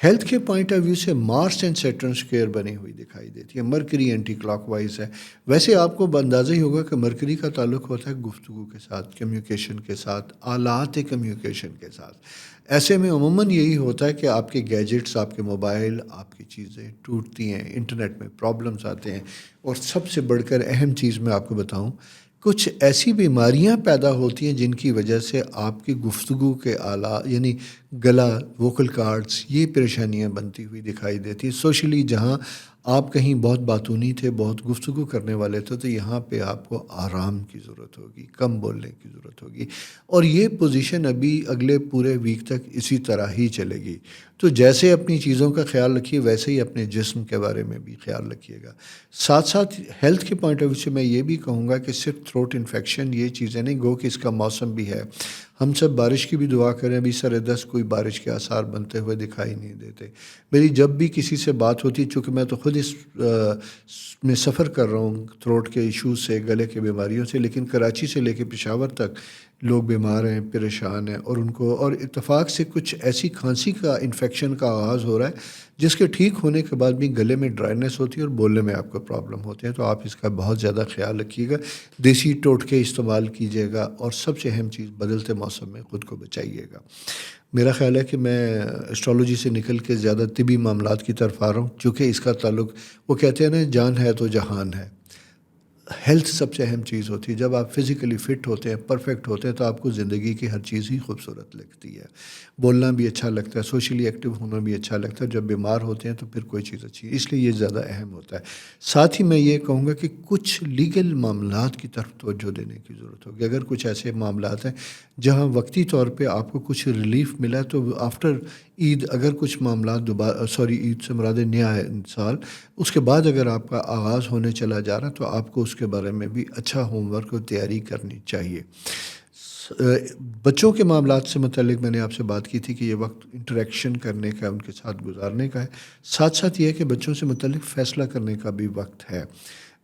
ہیلتھ کے پوائنٹ آف ویو سے مارس اینڈ سیٹرن اسکوئر بنی ہوئی دکھائی دیتی ہے۔ مرکری اینٹی کلاک وائز ہے۔ ویسے آپ کو اندازہ ہی ہوگا کہ مرکری کا تعلق ہوتا ہے گفتگو کے ساتھ، کمیونیکیشن کے ساتھ، آلات کمیونیکیشن کے ساتھ۔ ایسے میں عموماً یہی ہوتا ہے کہ آپ کے گیجٹس، آپ کے موبائل، آپ کی چیزیں ٹوٹتی ہیں، انٹرنیٹ میں پرابلمس آتے ہیں، اور سب سے بڑھ کر اہم چیز میں آپ کو بتاؤں، کچھ ایسی بیماریاں پیدا ہوتی ہیں جن کی وجہ سے آپ کی گفتگو کے آلات یعنی گلا، ووکل کارڈز، یہ پریشانیاں بنتی ہوئی دکھائی دیتی ہیں۔ سوشلی جہاں آپ کہیں بہت باتونی تھے، بہت گفتگو کرنے والے تھے، تو یہاں پہ آپ کو آرام کی ضرورت ہوگی، کم بولنے کی ضرورت ہوگی، اور یہ پوزیشن ابھی اگلے پورے ویک تک اسی طرح ہی چلے گی۔ تو جیسے اپنی چیزوں کا خیال رکھیے، ویسے ہی اپنے جسم کے بارے میں بھی خیال رکھیے گا۔ ساتھ ساتھ ہیلتھ کے پوائنٹ آف ویو سے میں یہ بھی کہوں گا کہ صرف تھروٹ انفیکشن یہ چیزیں نہیں، گو کہ اس کا موسم بھی ہے، ہم سب بارش کی بھی دعا کریں، ابھی سر دست کوئی بارش کے آثار بنتے ہوئے دکھائی نہیں دیتے۔ میری جب بھی کسی سے بات ہوتی، چونکہ میں تو خود اس میں سفر کر رہا ہوں تھروٹ کے ایشوز سے، گلے کے بیماریوں سے، لیکن کراچی سے لے کے پشاور تک لوگ بیمار ہیں، پریشان ہیں، اور ان کو اور اتفاق سے کچھ ایسی کھانسی کا انفیکشن کا آغاز ہو رہا ہے جس کے ٹھیک ہونے کے بعد بھی گلے میں ڈرائنیس ہوتی ہے اور بولنے میں آپ کو پرابلم ہوتے ہیں۔ تو آپ اس کا بہت زیادہ خیال رکھیے گا، دیسی ٹوٹکے استعمال کیجیے گا، اور سب سے اہم چیز بدلتے موسم میں خود کو بچائیے گا۔ میرا خیال ہے کہ میں اسٹرالوجی سے نکل کے زیادہ طبی معاملات کی طرف آ رہا ہوں، چونکہ اس کا تعلق، وہ کہتے ہیں نا، جان ہے تو جہان ہے۔ ہیلتھ سب سے اہم چیز ہوتی ہے۔ جب آپ فزیکلی فٹ ہوتے ہیں، پرفیکٹ ہوتے ہیں، تو آپ کو زندگی کی ہر چیز ہی خوبصورت لگتی ہے، بولنا بھی اچھا لگتا ہے، سوشلی ایکٹیو ہونا بھی اچھا لگتا ہے۔ جب بیمار ہوتے ہیں تو پھر کوئی چیز اچھی ہے، اس لیے یہ زیادہ اہم ہوتا ہے۔ ساتھ ہی میں یہ کہوں گا کہ کچھ لیگل معاملات کی طرف توجہ دینے کی ضرورت ہوگی۔ اگر کچھ ایسے معاملات ہیں جہاں وقتی طور پہ آپ کو کچھ ریلیف ملا، تو آفٹر عید اگر کچھ معاملات دوبارہ، عید سے مراد نیا سال، اس کے بعد اگر آپ کا آغاز ہونے چلا جا رہا، تو آپ کو اس کے بارے میں بھی اچھا ہوم ورک اور تیاری کرنی چاہیے۔ بچوں کے معاملات سے متعلق میں نے آپ سے بات کی تھی کہ یہ وقت انٹریکشن کرنے کا، ان کے ساتھ گزارنے کا ہے، ساتھ ساتھ یہ ہے کہ بچوں سے متعلق فیصلہ کرنے کا بھی وقت ہے۔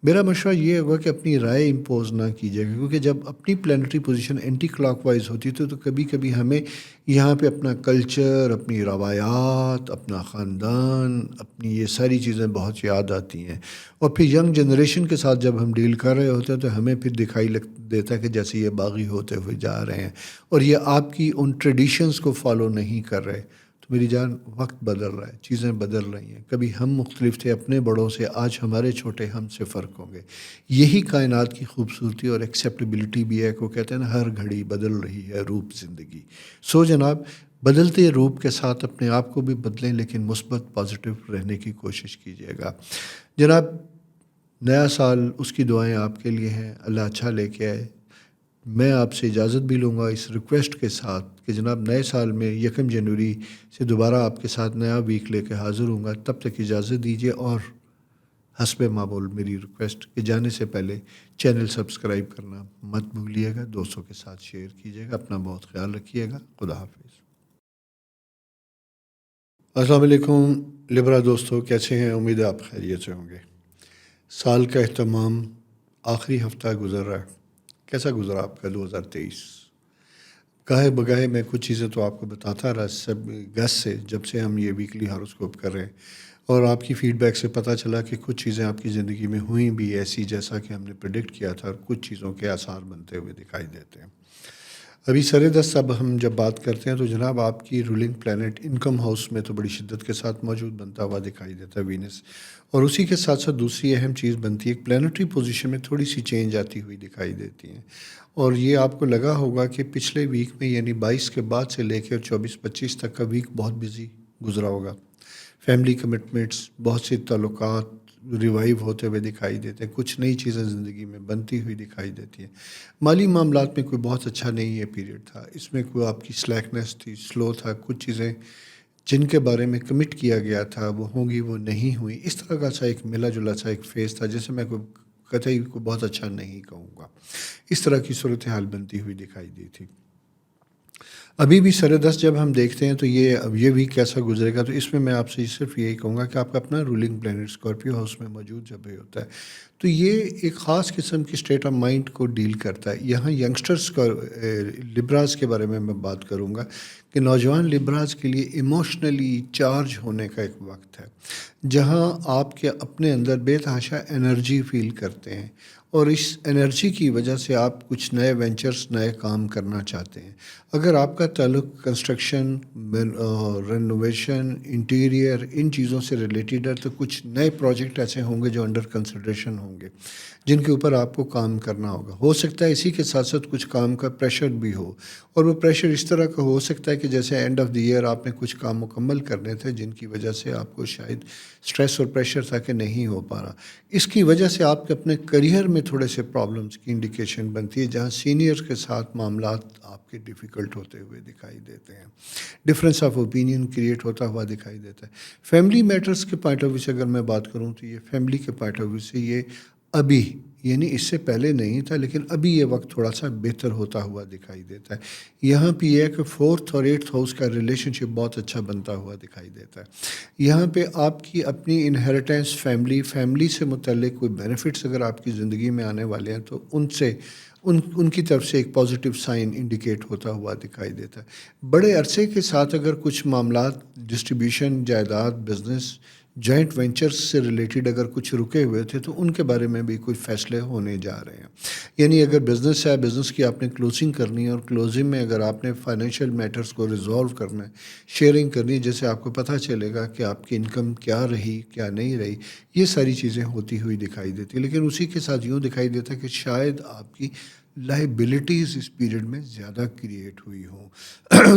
میرا مشورہ یہ ہوگا کہ اپنی رائے امپوز نہ کیجیے گا، کیونکہ جب اپنی planetary position anticlockwise ہوتی ہے تو کبھی کبھی ہمیں یہاں پہ اپنا کلچر، اپنی روایات، اپنا خاندان، اپنی یہ ساری چیزیں بہت یاد آتی ہیں، اور پھر ینگ جنریشن کے ساتھ جب ہم ڈیل کر رہے ہوتے ہیں تو ہمیں پھر دکھائی دیتا ہے کہ جیسے یہ باغی ہوتے ہوئے جا رہے ہیں، اور یہ آپ کی ان ٹریڈیشنز کو فالو نہیں کر رہے۔ تو میری جان، وقت بدل رہا ہے، چیزیں بدل رہی ہیں، کبھی ہم مختلف تھے اپنے بڑوں سے، آج ہمارے چھوٹے ہم سے فرق ہوں گے۔ یہی کائنات کی خوبصورتی اور ایکسیپٹیبلٹی بھی ہے، کو کہتے ہیں نا، ہر گھڑی بدل رہی ہے روپ زندگی۔ سو جناب، بدلتے روپ کے ساتھ اپنے آپ کو بھی بدلیں، لیکن مثبت پازیٹیو رہنے کی کوشش کیجیے گا۔ جناب، نیا سال، اس کی دعائیں آپ کے لیے ہیں، اللہ اچھا لے کے آئے۔ میں آپ سے اجازت بھی لوں گا اس ریکویسٹ کے ساتھ کہ جناب، نئے سال میں 1 جنوری سے دوبارہ آپ کے ساتھ نیا ویک لے کے حاضر ہوں گا۔ تب تک اجازت دیجیے، اور حسب معمول میری ریکویسٹ کہ جانے سے پہلے چینل سبسکرائب کرنا مت بھولیے گا، دوستوں کے ساتھ شیئر کیجیے گا، اپنا بہت خیال رکھیے گا۔ خدا حافظ۔ السلام علیکم لبرا دوستو، کیسے ہیں؟ امید ہے آپ خیریت سے ہوں گے۔ سال کا اہتمام، آخری ہفتہ گزر رہا ہے۔ کیسا گزرا آپ کا 2023؟ گاہے بگاہے میں کچھ چیزیں تو آپ کو بتاتا رہا سب گس سے، جب سے ہم یہ ویکلی ہاروسکوپ کر رہے ہیں، اور آپ کی فیڈ بیک سے پتہ چلا کہ کچھ چیزیں آپ کی زندگی میں ہوئیں بھی ایسی جیسا کہ ہم نے پریڈکٹ کیا تھا، اور کچھ چیزوں کے آثار بنتے ہوئے دکھائی دیتے ہیں۔ ابھی سر دست اب ہم جب بات کرتے ہیں تو جناب، آپ کی رولنگ پلانٹ انکم ہاؤس میں تو بڑی شدت کے ساتھ موجود بنتا ہوا دکھائی دیتا ہے، وینس، اور اسی کے ساتھ ساتھ دوسری اہم چیز بنتی ہے، ایک پلانٹری پوزیشن میں تھوڑی سی چینج آتی ہوئی دکھائی دیتی ہیں، اور یہ آپ کو لگا ہوگا کہ پچھلے ویک میں، یعنی 22 کے بعد سے لے کے 24-25 تک کا ویک بہت بزی گزرا ہوگا۔ فیملی کمٹمنٹس، بہت سے تعلقات ریوائیو ہوتے ہوئے دکھائی دیتے ہیں، کچھ نئی چیزیں زندگی میں بنتی ہوئی دکھائی دیتی ہیں۔ مالی معاملات میں کوئی بہت اچھا نہیں یہ پیریڈ تھا، اس میں کوئی آپ کی سلیکنیس تھی، سلو تھا، کچھ چیزیں جن کے بارے میں کمٹ کیا گیا تھا وہ ہوں گی، وہ نہیں ہوئی، اس طرح کا سا ایک ملا جلا سا ایک فیز تھا، جیسے میں کوئی قطعی کو بہت اچھا نہیں کہوں گا۔ اس طرح کی صورتحال بنتی ہوئی دکھائی دی تھی۔ ابھی بھی سر دست جب ہم دیکھتے ہیں تو یہ ویک کیسا گزرے گا، تو اس میں آپ سے صرف یہی کہوں گا کہ آپ کا اپنا رولنگ پلانٹ اسکارپیو ہاؤس میں موجود جب یہ ہوتا ہے تو یہ ایک خاص قسم کی اسٹیٹ آف مائنڈ کو ڈیل کرتا ہے۔ یہاں ینگسٹرز کا، لبراز کے بارے میں بات کروں گا کہ نوجوان لبراز کے لیے ایموشنلی چارج ہونے کا ایک وقت ہے، جہاں آپ کے اپنے اندر بے تحاشا انرجی فیل کرتے ہیں، اور اس انرجی کی وجہ سے آپ کچھ نئے وینچرز، نئے کام کرنا چاہتے ہیں۔ اگر آپ کا تعلق کنسٹرکشن، رینوویشن، انٹیریئر، ان چیزوں سے ریلیٹڈ ہے تو کچھ نئے پروجیکٹ ایسے ہوں گے جو انڈر کنسیڈریشن ہوں گے، جن کے اوپر آپ کو کام کرنا ہوگا. ہو سکتا ہے اسی کے ساتھ ساتھ کچھ کام کا پریشر بھی ہو, اور وہ پریشر اس طرح کا ہو سکتا ہے کہ جیسے اینڈ آف دی ایئر آپ نے کچھ کام مکمل کرنے تھے جن کی وجہ سے آپ کو شاید اسٹریس اور پریشر تھا کہ نہیں ہو پا رہا. اس کی وجہ سے آپ کے اپنے کریئر میں تھوڑے سے پرابلمس کی انڈیکیشن بنتی ہے, جہاں سینئر کے ساتھ معاملات آپ کے ڈیفیکلٹ ہوتے ہوئے دکھائی دیتے ہیں. ڈفرینس آف اوپینین کریٹ ہوتا ہوا دکھائی دیتا ہے. فیملی میٹرز کے پوائنٹ آف ویو سے اگر میں بات کروں تو یہ فیملی کے پوائنٹ آف ویو سے یہ ابھی, یعنی اس سے پہلے نہیں تھا لیکن ابھی یہ وقت تھوڑا سا بہتر ہوتا ہوا دکھائی دیتا ہے. یہاں پہ یہ ہے کہ 4th اور 8th ہاؤس کا ریلیشن شپ بہت اچھا بنتا ہوا دکھائی دیتا ہے. یہاں پہ آپ کی اپنی انہیریٹنس, فیملی سے متعلق کوئی بینیفٹس اگر آپ کی زندگی میں آنے والے ہیں تو ان کی طرف سے ایک پازیٹیو سائن انڈیکیٹ ہوتا ہوا دکھائی دیتا ہے. بڑے عرصے کے ساتھ اگر کچھ معاملات ڈسٹریبیوشن, جائیداد, بزنس, جوائنٹ وینچرز سے ریلیٹڈ اگر کچھ رکے ہوئے تھے تو ان کے بارے میں بھی کوئی فیصلے ہونے جا رہے ہیں. یعنی اگر بزنس ہے, بزنس کی آپ نے کلوزنگ کرنی ہے, اور کلوزنگ میں اگر آپ نے فائنینشیل میٹرز کو ریزالو کرنا ہے, شیئرنگ کرنی ہے, جیسے آپ کو پتہ چلے گا کہ آپ کی انکم کیا رہی کیا نہیں رہی, یہ ساری چیزیں ہوتی ہوئی دکھائی دیتی. لیکن اسی کے ساتھ یوں دکھائی دیتا ہے کہ شاید آپ کی لائبلٹیز اس پیریڈ میں زیادہ کریٹ ہوئی ہوں.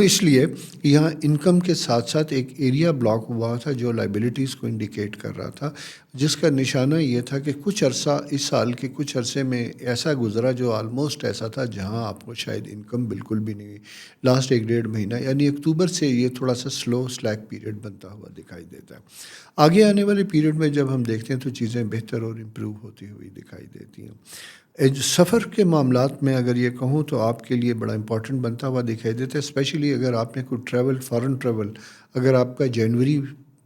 اس لیے یہاں انکم کے ساتھ ساتھ ایک ایریا بلاک ہوا تھا جو لائبلٹیز کو انڈیکیٹ کر رہا تھا, جس کا نشانہ یہ تھا کہ کچھ عرصہ, اس سال کے کچھ عرصے میں ایسا گزرا جو آلموسٹ ایسا تھا جہاں آپ کو شاید انکم بالکل بھی نہیں ہوئی. لاسٹ 1-1.5 مہینہ یعنی اکتوبر سے یہ تھوڑا سا سلو سلیک پیریڈ بنتا ہوا دکھائی دیتا ہے. آگے آنے والے پیریڈ میں جب ہم دیکھتے ہیں تو چیزیں بہتر اور امپروو ہوتی ہوئی دکھائی دیتی ہیں. سفر کے معاملات میں اگر یہ کہوں تو آپ کے لیے بڑا امپورٹنٹ بنتا ہوا دکھائی دیتا ہے, اسپیشلی اگر آپ نے کوئی ٹریول, فارن ٹریول اگر آپ کا جنوری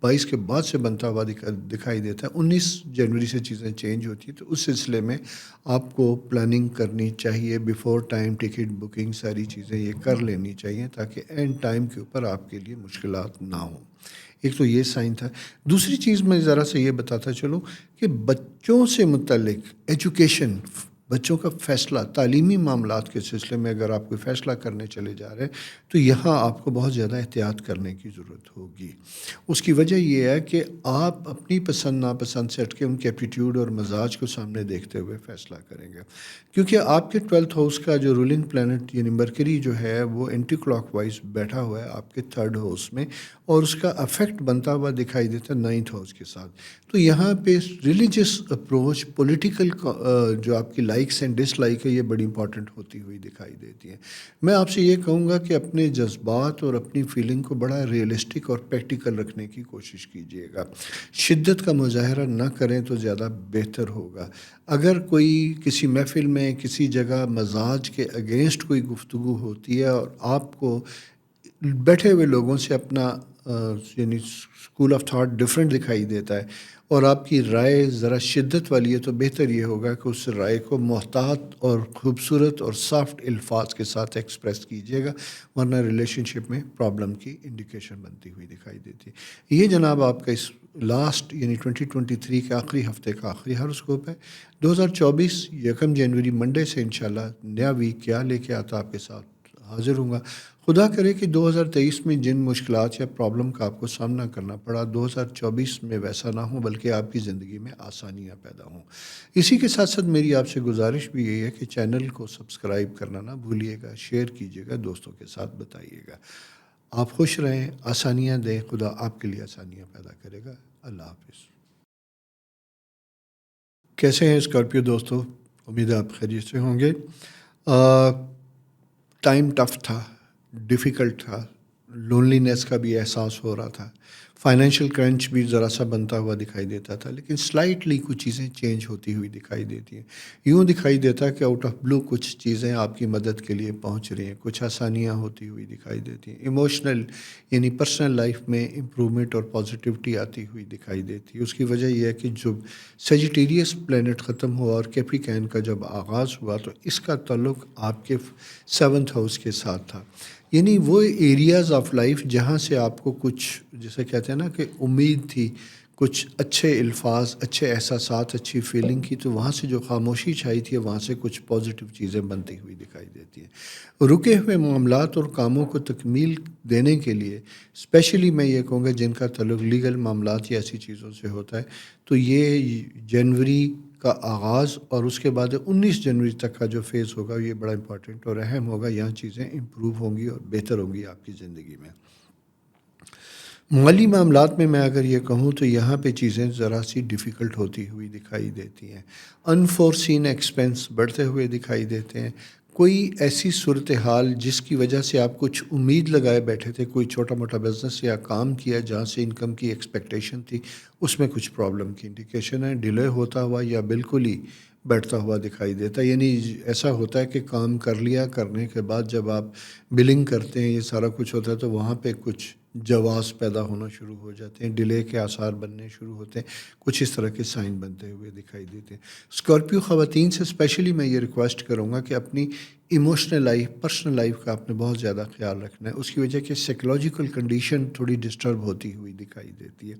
22 کے بعد سے بنتا ہوا دکھائی دیتا ہے. 19 جنوری سے چیزیں چینج ہوتی ہیں, تو اس سلسلے میں آپ کو پلاننگ کرنی چاہیے, بیفور ٹائم ٹکٹ بکنگ ساری چیزیں یہ کر لینی چاہیے تاکہ اینڈ ٹائم کے اوپر آپ کے لیے مشکلات نہ ہوں. ایک تو یہ سائن تھا. دوسری چیز میں ذرا سے یہ بتاتا چلوں کہ بچوں سے متعلق ایجوکیشن, بچوں کا فیصلہ, تعلیمی معاملات کے سلسلے میں اگر آپ کوئی فیصلہ کرنے چلے جا رہے ہیں تو یہاں آپ کو بہت زیادہ احتیاط کرنے کی ضرورت ہوگی. اس کی وجہ یہ ہے کہ آپ اپنی پسند ناپسند سے ہٹ کے ان کے ایپٹیٹیوڈ اور مزاج کو سامنے دیکھتے ہوئے فیصلہ کریں گے, کیونکہ آپ کے 12th ہاؤس کا جو رولنگ پلانٹ یعنی مرکری جو ہے وہ اینٹی کلاک وائز بیٹھا ہوا ہے آپ کے 3rd ہاؤس میں, اور اس کا افیکٹ بنتا ہوا دکھائی دیتا ہے 9th ہاؤس کے ساتھ. تو یہاں پہ ریلیجس اپروچ, پولیٹیکل جو آپ کی لائکس اینڈ ڈس لائک ہے, یہ بڑی امپورٹنٹ ہوتی ہوئی دکھائی دیتی ہیں. میں آپ سے یہ کہوں گا کہ اپنے جذبات اور اپنی فیلنگ کو بڑا ریئلسٹک اور پریکٹیکل رکھنے کی کوشش کیجیے گا. شدت کا مظاہرہ نہ کریں تو زیادہ بہتر ہوگا. اگر کوئی کسی محفل میں کسی جگہ مزاج کے اگینسٹ کوئی گفتگو ہوتی ہے اور آپ کو بیٹھے ہوئے لوگوں سے اپنا یعنی اسکول آف تھاٹ ڈفرینٹ دکھائی دیتا ہے اور آپ کی رائے ذرا شدت والی ہے, تو بہتر یہ ہوگا کہ اس رائے کو محتاط اور خوبصورت اور سافٹ الفاظ کے ساتھ ایکسپریس کیجیے گا, ورنہ ریلیشن شپ میں پرابلم کی انڈیکیشن بنتی ہوئی دکھائی دیتی ہے. یہ جناب آپ کا اس لاسٹ یعنی 2023 کے آخری ہفتے کا آخری ہاروسکوپ ہے. 2024 1 جنوری منڈے سے انشاءاللہ نیا ویک کیا لے کے آتا آپ کے ساتھ حاضر ہوں گا. خدا کرے کہ 2023 میں جن مشکلات یا پرابلم کا آپ کو سامنا کرنا پڑا 2024 میں ویسا نہ ہو, بلکہ آپ کی زندگی میں آسانیاں پیدا ہوں. اسی کے ساتھ ساتھ میری آپ سے گزارش بھی یہی ہے کہ چینل کو سبسکرائب کرنا نہ بھولیے گا, شیئر کیجیے گا, دوستوں کے ساتھ بتائیے گا. آپ خوش رہیں, آسانیاں دیں, خدا آپ کے لیے آسانیاں پیدا کرے گا. اللہ حافظ. کیسے ہیں اسکارپیو دوستو؟ امید ہے آپ خیریت سے ہوں گے. ٹائم ٹف تھا, ڈیفیکلٹ تھا, لونلینس کا بھی احساس ہو رہا تھا, فائنینشیل کرنچ بھی ذرا سا بنتا ہوا دکھائی دیتا تھا, لیکن سلائٹلی کچھ چیزیں چینج ہوتی ہوئی دکھائی دیتی ہیں. یوں دکھائی دیتا کہ آؤٹ آف بلو کچھ چیزیں آپ کی مدد کے لیے پہنچ رہی ہیں, کچھ آسانیاں ہوتی ہوئی دکھائی دیتی ہیں. ایموشنل یعنی پرسنل لائف میں امپرومنٹ اور پازیٹیوٹی آتی ہوئی دکھائی دیتی ہے. اس کی وجہ یہ ہے کہ جب سیجیٹیریس پلینٹ ختم ہوا اور کیپریکین کا جب آغاز ہوا تو اس کا تعلق آپ کے 7th ہاؤس کے ساتھ تھا. یعنی وہ ایریاز آف لائف جہاں سے آپ کو کچھ جیسے کہتے ہیں نا کہ امید تھی, کچھ اچھے الفاظ, اچھے احساسات, اچھی فیلنگ کی, تو وہاں سے جو خاموشی چھائی تھی وہاں سے کچھ پازیٹیو چیزیں بنتی ہوئی دکھائی دیتی ہیں. رکے ہوئے معاملات اور کاموں کو تکمیل دینے کے لیے اسپیشلی میں یہ کہوں گا جن کا تعلق لیگل معاملات یا ایسی چیزوں سے ہوتا ہے, تو یہ جنوری کا آغاز اور اس کے بعد 19 جنوری تک کا جو فیز ہوگا یہ بڑا امپورٹنٹ اور اہم ہوگا. یہاں چیزیں امپروو ہوں گی اور بہتر ہوں گی آپ کی زندگی میں. مالی معاملات میں اگر یہ کہوں تو یہاں پہ چیزیں ذرا سی ڈیفیکلٹ ہوتی ہوئی دکھائی دیتی ہیں. انفورسین ایکسپنس بڑھتے ہوئے دکھائی دیتے ہیں. کوئی ایسی صورتحال جس کی وجہ سے آپ کچھ امید لگائے بیٹھے تھے, کوئی چھوٹا موٹا بزنس یا کام کیا جہاں سے انکم کی ایکسپیکٹیشن تھی, اس میں کچھ پرابلم کی انڈیکیشن ہے. ڈیلے ہوتا ہوا یا بالکل ہی بیٹھتا ہوا دکھائی دیتا ہے. یعنی ایسا ہوتا ہے کہ کام کر لیا, کرنے کے بعد جب آپ بلنگ کرتے ہیں, یہ سارا کچھ ہوتا ہے, تو وہاں پہ کچھ جواز پیدا ہونا شروع ہو جاتے ہیں, ڈیلے کے آثار بننے شروع ہوتے ہیں, کچھ اس طرح کے سائن بنتے ہوئے دکھائی دیتے ہیں. اسکارپیو خواتین سے اسپیشلی میں یہ ریکویسٹ کروں گا کہ اپنی ایموشنل لائف, پرسنل لائف کا آپ نے بہت زیادہ خیال رکھنا ہے. اس کی وجہ کہ سائیکولوجیکل کنڈیشن تھوڑی ڈسٹرب ہوتی ہوئی دکھائی دیتی ہے,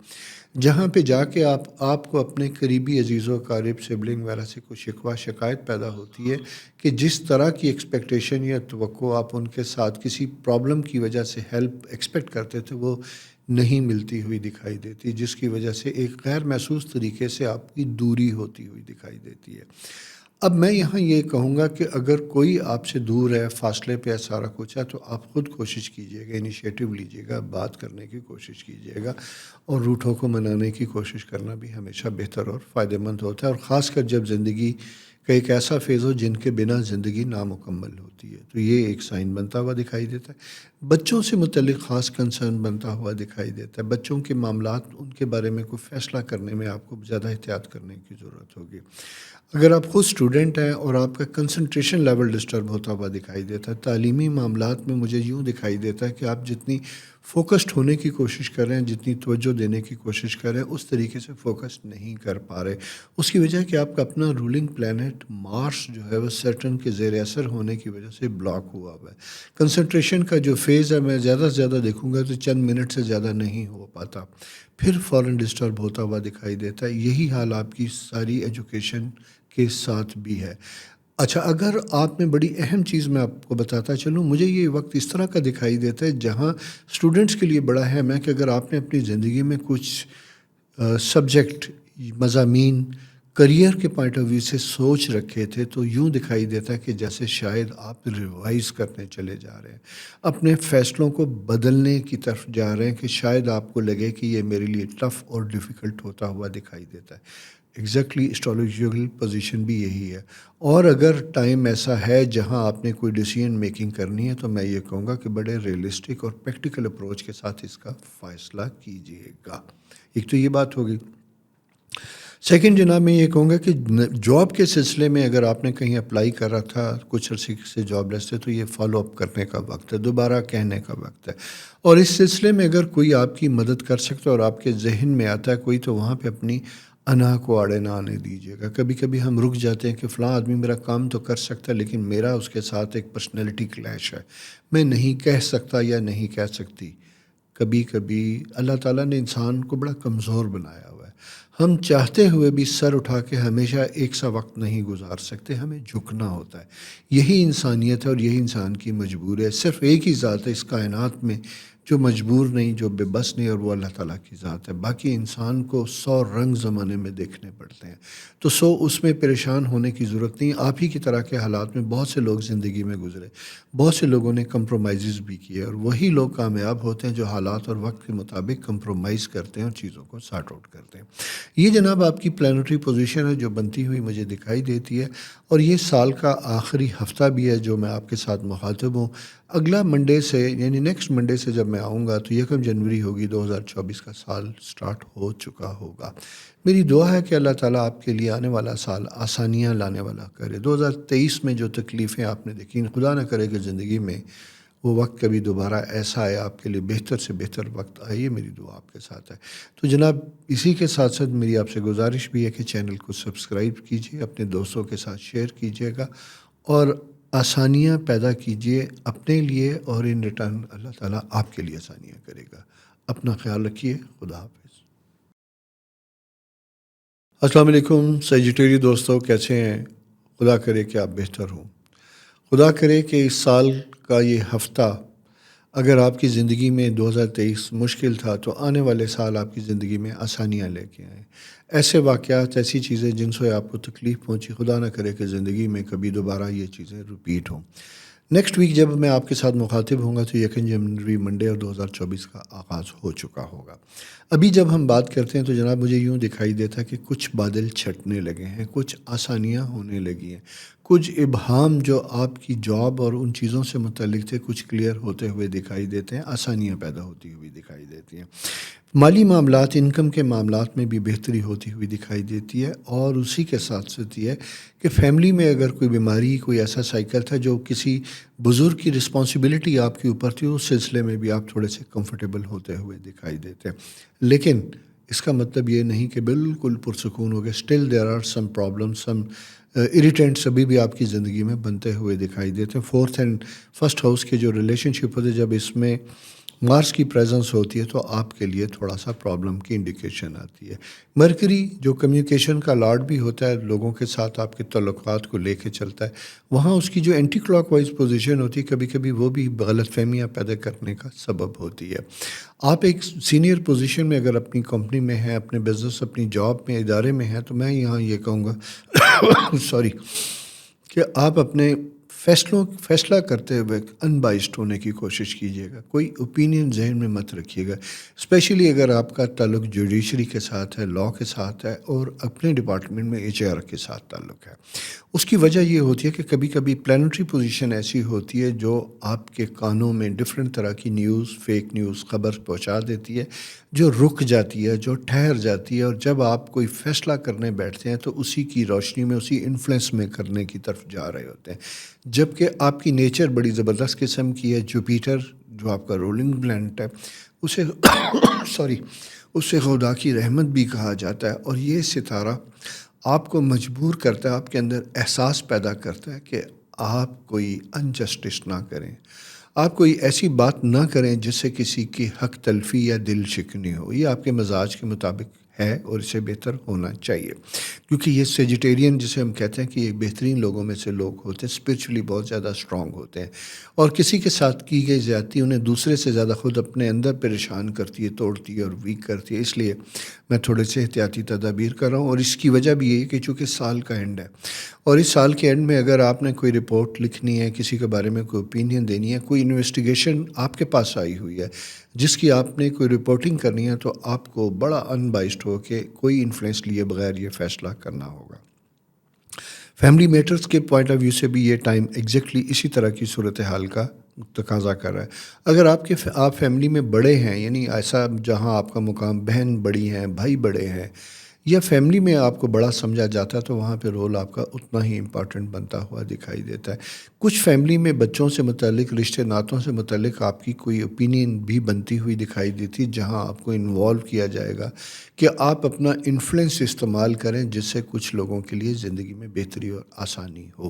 جہاں پہ جا کے آپ کو اپنے قریبی عزیز و اقارب سبلنگ وغیرہ سے کوئی شکوہ شکایت پیدا ہوتی ہے کہ جس طرح کی ایکسپیکٹیشن یا توقع آپ ان کے ساتھ کسی پرابلم کی وجہ سے ہیلپ ایکسپیکٹ کرتے تھے وہ نہیں ملتی ہوئی دکھائی دیتی, جس کی وجہ سے ایک غیر محسوس طریقے سے آپ کی دوری ہوتی ہوئی دکھائی دیتی ہے. اب میں یہاں یہ کہوں گا کہ اگر کوئی آپ سے دور ہے, فاصلے پہ سارا کچھ ہے, تو آپ خود کوشش کیجئے گا, انیشیٹو لیجئے گا, بات کرنے کی کوشش کیجئے گا, اور روٹوں کو منانے کی کوشش کرنا بھی ہمیشہ بہتر اور فائدہ مند ہوتا ہے. اور خاص کر جب زندگی کا ایک ایسا فیز ہو جن کے بنا زندگی نامکمل ہوتی ہے, تو یہ ایک سائن بنتا ہوا دکھائی دیتا ہے. بچوں سے متعلق خاص کنسرن بنتا ہوا دکھائی دیتا ہے. بچوں کے معاملات, ان کے بارے میں کوئی فیصلہ کرنے میں آپ کو زیادہ احتیاط کرنے کی ضرورت ہوگی. اگر آپ خود اسٹوڈنٹ ہیں اور آپ کا کنسنٹریشن لیول ڈسٹرب ہوتا ہوا دکھائی دیتا ہے, تعلیمی معاملات میں مجھے یوں دکھائی دیتا ہے کہ آپ جتنی فوکسڈ ہونے کی کوشش کر رہے ہیں, جتنی توجہ دینے کی کوشش کر رہے ہیں, اس طریقے سے فوکس نہیں کر پا رہے. اس کی وجہ کہ آپ کا اپنا رولنگ پلانٹ مارس جو ہے وہ سیٹرن کے زیر اثر ہونے کی وجہ سے بلاک ہوا ہوا ہے. کنسنٹریشن کا جو فیز ہے میں زیادہ سے زیادہ دیکھوں گا تو چند منٹ سے زیادہ نہیں ہو پاتا, پھر فوراً ڈسٹرب ہوتا ہوا دکھائی دیتا ہے. یہی حال آپ کی ساری ایجوکیشن کے ساتھ بھی ہے. اچھا, اگر آپ میں بڑی اہم چیز میں آپ کو بتاتا چلوں, مجھے یہ وقت اس طرح کا دکھائی دیتا ہے جہاں اسٹوڈنٹس کے لیے بڑا اہم ہے کہ اگر آپ نے اپنی زندگی میں کچھ سبجیکٹ, مضامین کریئر کے پوائنٹ آف ویو سے سوچ رکھے تھے, تو یوں دکھائی دیتا ہے کہ جیسے شاید آپ ریوائز کرنے چلے جا رہے ہیں, اپنے فیصلوں کو بدلنے کی طرف جا رہے ہیں کہ شاید آپ کو لگے کہ یہ میرے لیے ٹف اور ڈیفیکلٹ ہوتا ہوا دکھائی دیتا ہے. ایگزیکٹلی اسٹرالوجیکل پوزیشن بھی یہی ہے. اور اگر ٹائم ایسا ہے جہاں آپ نے کوئی ڈیسیژن میکنگ کرنی ہے, تو میں یہ کہوں گا کہ بڑے ریئلسٹک اور پریکٹیکل اپروچ کے ساتھ اس کا فیصلہ کیجیے گا. ایک تو یہ بات ہوگی. سیکنڈ جناب, میں یہ کہوں گا کہ جاب کے سلسلے میں اگر آپ نے کہیں اپلائی کر رہا تھا, کچھ عرصے سے جاب لیس تھے, تو یہ فالو اپ کرنے کا وقت ہے, دوبارہ کہنے کا وقت ہے. اور اس سلسلے میں اگر کوئی آپ کی مدد کر سکتا ہے اور آپ کے ذہن میں آتا ہے کوئی, تو وہاں پہ اپنی انا کو آڑے نہ آنے دیجیے گا. کبھی کبھی ہم رک جاتے ہیں کہ فلاں آدمی میرا کام تو کر سکتا ہے, لیکن میرا اس کے ساتھ ایک پرسنالٹی کلیش ہے, میں نہیں کہہ سکتا یا نہیں کہہ سکتی. کبھی کبھی اللہ تعالیٰ نے انسان کو بڑا کمزور بنایا ہوا ہے. ہم چاہتے ہوئے بھی سر اٹھا کے ہمیشہ ایک سا وقت نہیں گزار سکتے, ہمیں جھکنا ہوتا ہے. یہی انسانیت ہے اور یہی انسان کی مجبور ہے. صرف ایک ہی ذات ہے اس کائنات میں جو مجبور نہیں, جو بے بس نہیں, اور وہ اللہ تعالیٰ کی ذات ہے. باقی انسان کو 100 رنگ زمانے میں دیکھنے پڑتے ہیں, تو اس میں پریشان ہونے کی ضرورت نہیں. آپ ہی کی طرح کے حالات میں بہت سے لوگ زندگی میں گزرے, بہت سے لوگوں نے کمپرومائزز بھی کیے, اور وہی لوگ کامیاب ہوتے ہیں جو حالات اور وقت کے مطابق کمپرومائز کرتے ہیں اور چیزوں کو سارٹ آؤٹ کرتے ہیں. یہ جناب آپ کی پلانٹری پوزیشن ہے جو بنتی ہوئی مجھے دکھائی دیتی ہے, اور یہ سال کا آخری ہفتہ بھی ہے جو میں آپ کے ساتھ مخاطب ہوں. اگلا منڈے سے, یعنی نیکسٹ منڈے سے جب میں آؤں گا تو 1 جنوری ہوگی, 2024 کا سال سٹارٹ ہو چکا ہوگا. میری دعا ہے کہ اللہ تعالیٰ آپ کے لیے آنے والا سال آسانیاں لانے والا کرے. 2023 میں جو تکلیفیں آپ نے دیکھیں, خدا نہ کرے کہ زندگی میں وہ وقت کبھی دوبارہ ایسا آئے آپ کے لیے بہتر سے بہتر وقت آئے. یہ میری دعا آپ کے ساتھ ہے. تو جناب اسی کے ساتھ ساتھ میری آپ سے گزارش بھی ہے کہ چینل کو سبسکرائب کیجیے, اپنے دوستوں کے ساتھ شیئر کیجیے گا, اور آسانیاں پیدا کیجیے اپنے لیے, اور ان ریٹرن اللہ تعالیٰ آپ کے لیے آسانیاں کرے گا. اپنا خیال رکھیے. خدا حافظ. السلام علیکم سیجیٹیری دوستوں, کیسے ہیں؟ خدا کرے کہ آپ بہتر ہوں. خدا کرے کہ اس سال کا یہ ہفتہ اگر آپ کی زندگی میں 2023 مشکل تھا تو آنے والے سال آپ کی زندگی میں آسانیاں لے کے آئیں۔ ایسے واقعات، ایسی چیزیں جن سے آپ کو تکلیف پہنچی، خدا نہ کرے کہ زندگی میں کبھی دوبارہ یہ چیزیں رپیٹ ہوں۔ نیکسٹ ویک جب میں آپ کے ساتھ مخاطب ہوں گا تو 1 جنوری منڈے اور 2024 کا آغاز ہو چکا ہوگا۔ ابھی جب ہم بات کرتے ہیں تو جناب مجھے یوں دکھائی دیتا کہ کچھ بادل چھٹنے لگے ہیں، کچھ آسانیاں ہونے لگی ہیں، کچھ ابہام جو آپ کی جاب اور ان چیزوں سے متعلق تھے کچھ کلیئر ہوتے ہوئے دکھائی دیتے ہیں، آسانیاں پیدا ہوتی ہوئی دکھائی دیتی ہیں۔ مالی معاملات، انکم کے معاملات میں بھی بہتری ہوتی ہوئی دکھائی دیتی ہے، اور اسی کے ساتھ ساتھ یہ ہے کہ فیملی میں اگر کوئی بیماری، کوئی ایسا سائیکل تھا جو کسی بزرگ کی رسپانسبلٹی آپ کے اوپر تھی، اس سلسلے میں بھی آپ تھوڑے سے کمفرٹیبل ہوتے ہوئے دکھائی دیتے ہیں۔ لیکن اس کا مطلب یہ نہیں کہ بالکل پرسکون ہو گئے۔ Still there are some problem, some irritants ابھی بھی آپ کی زندگی میں بنتے ہوئے دکھائی دیتے ہیں۔ 4th اینڈ 1st ہاؤس کے جو ریلیشن شپ ہوتے ہیں، جب اس میں مارس کی پریزنس ہوتی ہے تو آپ کے لیے تھوڑا سا پرابلم کی انڈیکیشن آتی ہے۔ مرکری جو کمیونیکیشن کا لارڈ بھی ہوتا ہے، لوگوں کے ساتھ آپ کے تعلقات کو لے کے چلتا ہے، وہاں اس کی جو اینٹی کلاک وائز پوزیشن ہوتی ہے، کبھی کبھی وہ بھی غلط فہمیاں پیدا کرنے کا سبب ہوتی ہے۔ آپ ایک سینئر پوزیشن میں اگر اپنی کمپنی میں ہیں، اپنے بزنس، اپنی جاب میں، ادارے میں ہیں، تو میں یہاں یہ کہوں گا سوری کہ آپ اپنے فیصلہ کرتے ہوئے ان بائسڈ ہونے کی کوشش کیجیے گا۔ کوئی اوپینین ذہن میں مت رکھیے گا، اسپیشلی اگر آپ کا تعلق جوڈیشری کے ساتھ ہے، لاء کے ساتھ ہے، اور اپنے ڈپارٹمنٹ میں HR کے ساتھ تعلق ہے۔ اس کی وجہ یہ ہوتی ہے کہ کبھی کبھی پلانٹری پوزیشن ایسی ہوتی ہے جو آپ کے کانوں میں ڈفرینٹ طرح کی نیوز، فیک نیوز، خبر پہنچا دیتی ہے، جو رک جاتی ہے، جو ٹھہر جاتی ہے، اور جب آپ کوئی فیصلہ کرنے بیٹھتے ہیں تو اسی کی روشنی میں، اسی انفلوئنس میں کرنے کی طرف جا رہے ہوتے ہیں، جبکہ آپ کی نیچر بڑی زبردست قسم کی ہے۔ جوپیٹر جو آپ کا رولنگ پلانٹ ہے، اسے خدا کی رحمت بھی کہا جاتا ہے، اور یہ ستارہ آپ کو مجبور کرتا ہے، آپ کے اندر احساس پیدا کرتا ہے کہ آپ کوئی انجسٹس نہ کریں، آپ کوئی ایسی بات نہ کریں جس سے کسی کی حق تلفی یا دل شکنی ہو۔ یہ آپ کے مزاج کے مطابق ہے اور اسے بہتر ہونا چاہیے، کیونکہ یہ سیجیٹیرین جسے ہم کہتے ہیں کہ یہ بہترین لوگوں میں سے لوگ ہوتے ہیں، اسپرچولی بہت زیادہ اسٹرانگ ہوتے ہیں، اور کسی کے ساتھ کی گئی زیادتی انہیں دوسرے سے زیادہ خود اپنے اندر پریشان کرتی ہے، توڑتی ہے اور ویک کرتی ہے۔ اس لیے میں تھوڑے سے احتیاطی تدابیر کر رہا ہوں، اور اس کی وجہ بھی یہ ہے کہ چونکہ سال کا اینڈ ہے، اور اس سال کے اینڈ میں اگر آپ نے کوئی رپورٹ لکھنی ہے، کسی کے بارے میں کوئی اوپینین دینی ہے، کوئی انویسٹیگیشن آپ کے پاس آئی ہوئی ہے جس کی آپ نے کوئی رپورٹنگ کرنی ہے، تو آپ کو بڑا ان بائسڈ ہو کے کوئی انفلوئنس لیے بغیر یہ فیصلہ کرنا ہوگا۔ فیملی میٹرز کے پوائنٹ آف ویو سے بھی یہ ٹائم ایگزیکٹلی اسی طرح کی صورتحال کا تقاضا کر رہا ہے۔ اگر آپ فیملی میں بڑے ہیں، یعنی ایسا جہاں آپ کا مقام بہن بڑی ہیں، بھائی بڑے ہیں، یا فیملی میں آپ کو بڑا سمجھا جاتا ہے، تو وہاں پہ رول آپ کا اتنا ہی امپورٹنٹ بنتا ہوا دکھائی دیتا ہے۔ کچھ فیملی میں بچوں سے متعلق، رشتہ ناتوں سے متعلق آپ کی کوئی اوپینین بھی بنتی ہوئی دکھائی دیتی، جہاں آپ کو انوالو کیا جائے گا کہ آپ اپنا انفلوئنس استعمال کریں جس سے کچھ لوگوں کے لیے زندگی میں بہتری اور آسانی ہو۔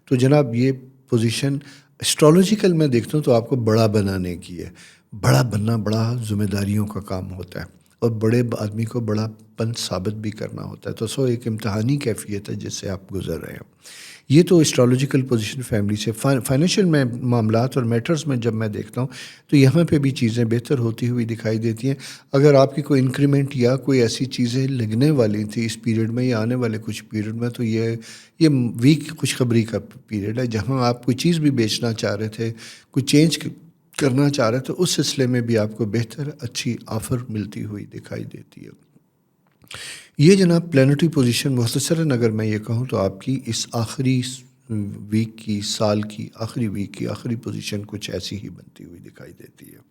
تو جناب یہ پوزیشن اسٹرالوجیکل میں دیکھتا ہوں تو آپ کو بڑا بنانے کی ہے۔ بڑا بننا بڑا ذمہ داریوں کا کام ہوتا ہے، اور بڑے آدمی کو بڑا پن ثابت بھی کرنا ہوتا ہے، تو ایک امتحانی کیفیت ہے جس سے آپ گزر رہے ہیں۔ یہ تو اسٹرالوجیکل پوزیشن فیملی سے۔ فائنینشیل میں معاملات اور میٹرز میں جب میں دیکھتا ہوں تو یہاں پہ بھی چیزیں بہتر ہوتی ہوئی دکھائی دیتی ہیں۔ اگر آپ کی کوئی انکریمنٹ یا کوئی ایسی چیزیں لگنے والی تھی اس پیریڈ میں یا آنے والے کچھ پیریڈ میں، تو یہ ویک خوشخبری کا پیریڈ ہے، جہاں آپ کوئی چیز بھی بیچنا چاہ رہے تھے، کوئی چینج کرنا چاہ رہے تھے، اس سلسلے میں بھی آپ کو بہتر اچھی آفر ملتی ہوئی دکھائی دیتی ہے۔ یہ جناب پلانٹری پوزیشن مختصراً اگر میں یہ کہوں تو آپ کی اس آخری ویک کی، سال کی آخری ویک کی آخری پوزیشن کچھ ایسی ہی بنتی ہوئی دکھائی دیتی ہے۔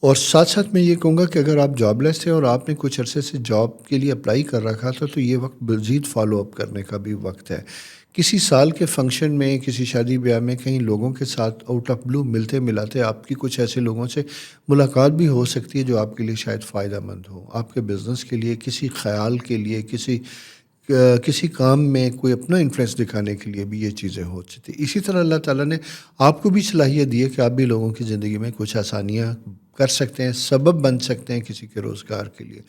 اور ساتھ ساتھ میں یہ کہوں گا کہ اگر آپ جاب لیس تھے اور آپ نے کچھ عرصے سے جاب کے لیے اپلائی کر رکھا تھا، تو یہ وقت مزید فالو اپ کرنے کا بھی وقت ہے۔ کسی سال کے فنکشن میں، کسی شادی بیاہ میں، کہیں لوگوں کے ساتھ آؤٹ آف بلو ملتے ملاتے آپ کی کچھ ایسے لوگوں سے ملاقات بھی ہو سکتی ہے جو آپ کے لیے شاید فائدہ مند ہو، آپ کے بزنس کے لیے، کسی خیال کے لیے، کسی کام میں کوئی اپنا انفلوئنس دکھانے کے لیے بھی یہ چیزیں ہو سکتی ہیں۔ اسی طرح اللہ تعالیٰ نے آپ کو بھی صلاحیت دی ہے کہ آپ بھی لوگوں کی زندگی میں کچھ آسانیاں کر سکتے ہیں، سبب بن سکتے ہیں کسی کے روزگار کے لیے۔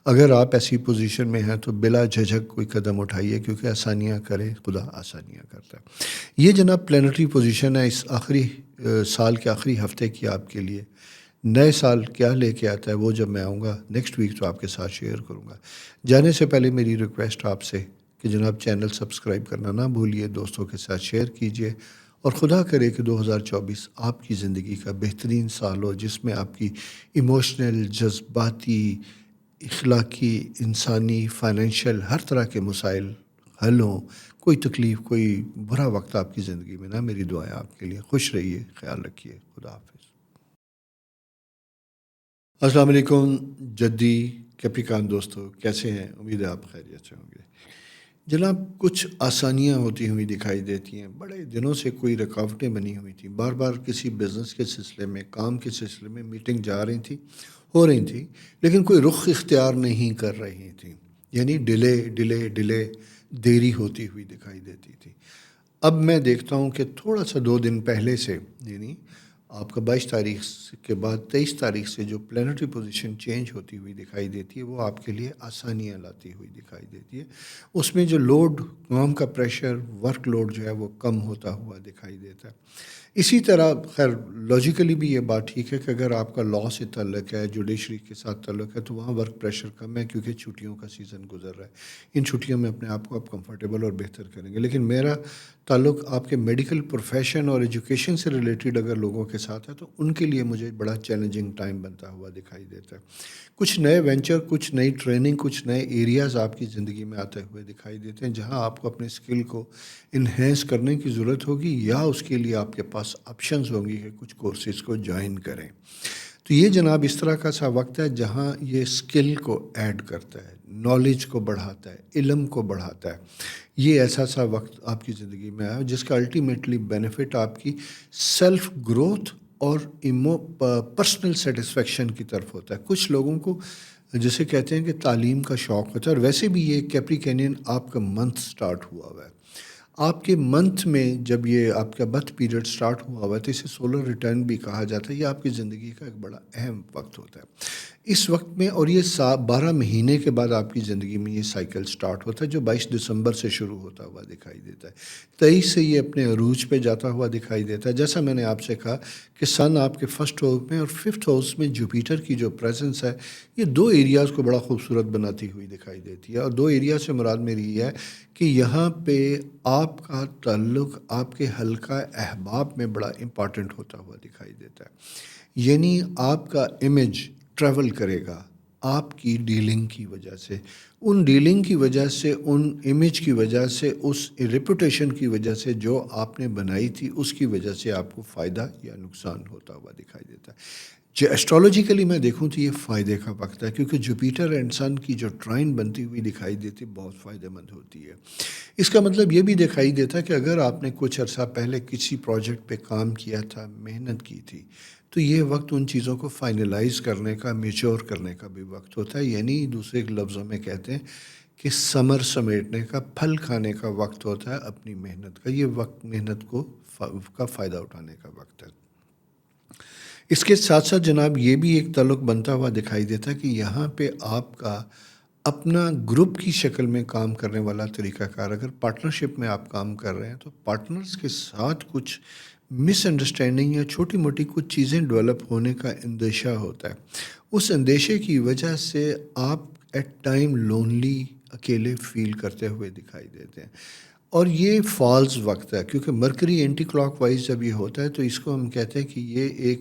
اگر آپ ایسی پوزیشن میں ہیں تو بلا جھجھک کوئی قدم اٹھائیے، کیونکہ آسانیاں کرے خدا آسانیاں کرتا ہے۔ یہ جناب پلانٹری پوزیشن ہے اس آخری سال کے آخری ہفتے کی آپ کے لیے نئے سال کیا لے کے آتا ہے وہ جب میں آؤں گا نیکسٹ ویک تو آپ کے ساتھ شیئر کروں گا۔ جانے سے پہلے میری ریکویسٹ آپ سے کہ جناب چینل سبسکرائب کرنا نہ بھولیے، دوستوں کے ساتھ شیئر کیجیے، اور خدا کرے کہ 2024 آپ کی زندگی کا بہترین سال ہو، جس میں آپ کی ایموشنل، جذباتی، اخلاقی، انسانی، فائنینشیل ہر طرح کے مسائل حل ہوں، کوئی تکلیف، کوئی برا وقت آپ کی زندگی میں نہ۔ میری دعائیں آپ کے لیے۔ خوش رہیے، خیال رکھیے، خدا حافظ۔ السلام علیکم جدی کیپریکان دوستو، کیسے ہیں؟ امید ہے آپ خیریت سے ہوں گے۔ جناب کچھ آسانیاں ہوتی ہوئی دکھائی دیتی ہیں، بڑے دنوں سے کوئی رکاوٹیں بنی ہوئی تھیں، بار بار کسی بزنس کے سلسلے میں، کام کے سلسلے میں میٹنگ جا رہی تھی، ہو رہی تھی، لیکن کوئی رخ اختیار نہیں کر رہی تھی، یعنی ڈیلے ڈیلے ڈیلے، دیری ہوتی ہوئی دکھائی دیتی تھی۔ اب میں دیکھتا ہوں کہ تھوڑا سا 2 دن پہلے سے، یعنی آپ کا 22 تاریخ کے بعد 23 تاریخ سے جو پلانٹری پوزیشن چینج ہوتی ہوئی دکھائی دیتی ہے، وہ آپ کے لیے آسانیاں لاتی ہوئی دکھائی دیتی ہے۔ اس میں جو لوڈ، کام کا پریشر، ورک لوڈ جو ہے وہ کم ہوتا ہوا دکھائی دیتا ہے۔ اسی طرح خیر لاجیکلی بھی یہ بات ٹھیک ہے کہ اگر آپ کا لاء سے تعلق ہے، جوڈیشری کے ساتھ تعلق ہے، تو وہاں ورک پریشر کم ہے، کیونکہ چھٹیوں کا سیزن گزر رہا ہے۔ ان چھٹیوں میں اپنے آپ کو آپ کمفرٹیبل اور بہتر کریں گے۔ لیکن میرا تعلق آپ کے میڈیکل پروفیشن اور ایجوکیشن سے ریلیٹڈ اگر لوگوں کے ساتھ ہے، تو ان کے لیے مجھے بڑا چیلنجنگ ٹائم بنتا ہوا دکھائی دیتا ہے۔ کچھ نئے وینچر، کچھ نئی ٹریننگ، کچھ نئے ایریاز آپ کی زندگی میں آتے ہوئے دکھائی دیتے ہیں، جہاں آپ کو اپنے اسکل کو انہینس کرنے کی ضرورت ہوگی، یا اس کے لیے آپ کے پاس آپشنز ہوں گی کہ کچھ کورسز کو جوائن کریں۔ تو یہ جناب اس طرح کا سا وقت ہے جہاں یہ اسکل کو ایڈ کرتا ہے، نالج کو بڑھاتا ہے، علم کو بڑھاتا ہے۔ یہ ایسا سا وقت آپ کی زندگی میں آیا جس کا الٹیمیٹلی بینیفٹ آپ کی سیلف گروتھ اور پرسنل سیٹسفیکشن کی طرف ہوتا ہے۔ کچھ لوگوں کو جسے کہتے ہیں کہ تعلیم کا شوق ہوتا ہے، اور ویسے بھی یہ کیپریکینین آپ کا منتھ سٹارٹ ہوا ہوا ہے۔ آپ کے منتھ میں جب یہ آپ کا برتھ پیریڈ سٹارٹ ہوا ہوا ہے، تو اسے سولر ریٹرن بھی کہا جاتا ہے۔ یہ آپ کی زندگی کا ایک بڑا اہم وقت ہوتا ہے اس وقت میں، اور یہ 12 مہینے کے بعد آپ کی زندگی میں یہ سائیکل سٹارٹ ہوتا ہے، جو 22 دسمبر سے شروع ہوتا ہوا دکھائی دیتا ہے۔ 23 سے یہ اپنے عروج پہ جاتا ہوا دکھائی دیتا ہے۔ جیسا میں نے آپ سے کہا کہ سن آپ کے فرسٹ ہاؤس میں اور ففتھ ہاؤس میں جوپیٹر کی جو پریزنس ہے، یہ 2 ایریاز کو بڑا خوبصورت بناتی ہوئی دکھائی دیتی ہے۔ اور 2 ایریا سے مراد میری یہ ہے کہ یہاں پہ آپ کا تعلق آپ کے حلقہ احباب میں بڑا امپارٹنٹ ہوتا ہوا دکھائی دیتا ہے، یعنی آپ کا امیج ٹریول کرے گا آپ کی ڈیلنگ کی وجہ سے، ان ڈیلنگ کی وجہ سے، ان امیج کی وجہ سے، اس ریپوٹیشن کی وجہ سے جو آپ نے بنائی تھی، اس کی وجہ سے آپ کو فائدہ یا نقصان ہوتا ہوا دکھائی دیتا ہے۔ جو ایسٹرولوجیکلی میں دیکھوں تو یہ فائدے کا وقت ہے، کیونکہ جوپیٹر اینڈ سن کی جو ٹرائن بنتی ہوئی دکھائی دیتی بہت فائدہ مند ہوتی ہے۔ اس کا مطلب یہ بھی دکھائی دیتا ہے کہ اگر آپ نے کچھ عرصہ پہلے کسی پروجیکٹ پہ کام کیا تھا، محنت کی تھی، تو یہ وقت ان چیزوں کو فائنلائز کرنے کا، میچور کرنے کا بھی وقت ہوتا ہے، یعنی دوسرے لفظوں میں کہتے ہیں کہ ثمر سمیٹنے کا، پھل کھانے کا وقت ہوتا ہے اپنی محنت کا۔ یہ وقت محنت کا فائدہ اٹھانے کا وقت ہے۔ اس کے ساتھ ساتھ جناب یہ بھی ایک تعلق بنتا ہوا دکھائی دیتا ہے کہ یہاں پہ آپ کا اپنا گروپ کی شکل میں کام کرنے والا طریقہ کار، اگر پارٹنرشپ میں آپ کام کر رہے ہیں تو پارٹنرز کے ساتھ کچھ مس انڈرسٹینڈنگ یا چھوٹی موٹی کچھ چیزیں ڈیولپ ہونے کا اندیشہ ہوتا ہے۔ اس اندیشے کی وجہ سے آپ ایٹ ٹائم لونلی، اکیلے فیل کرتے ہوئے دکھائی دیتے ہیں، اور یہ فالز وقت ہے، کیونکہ مرکری اینٹی کلاک وائز جب یہ ہوتا ہے تو اس کو ہم کہتے ہیں کہ یہ ایک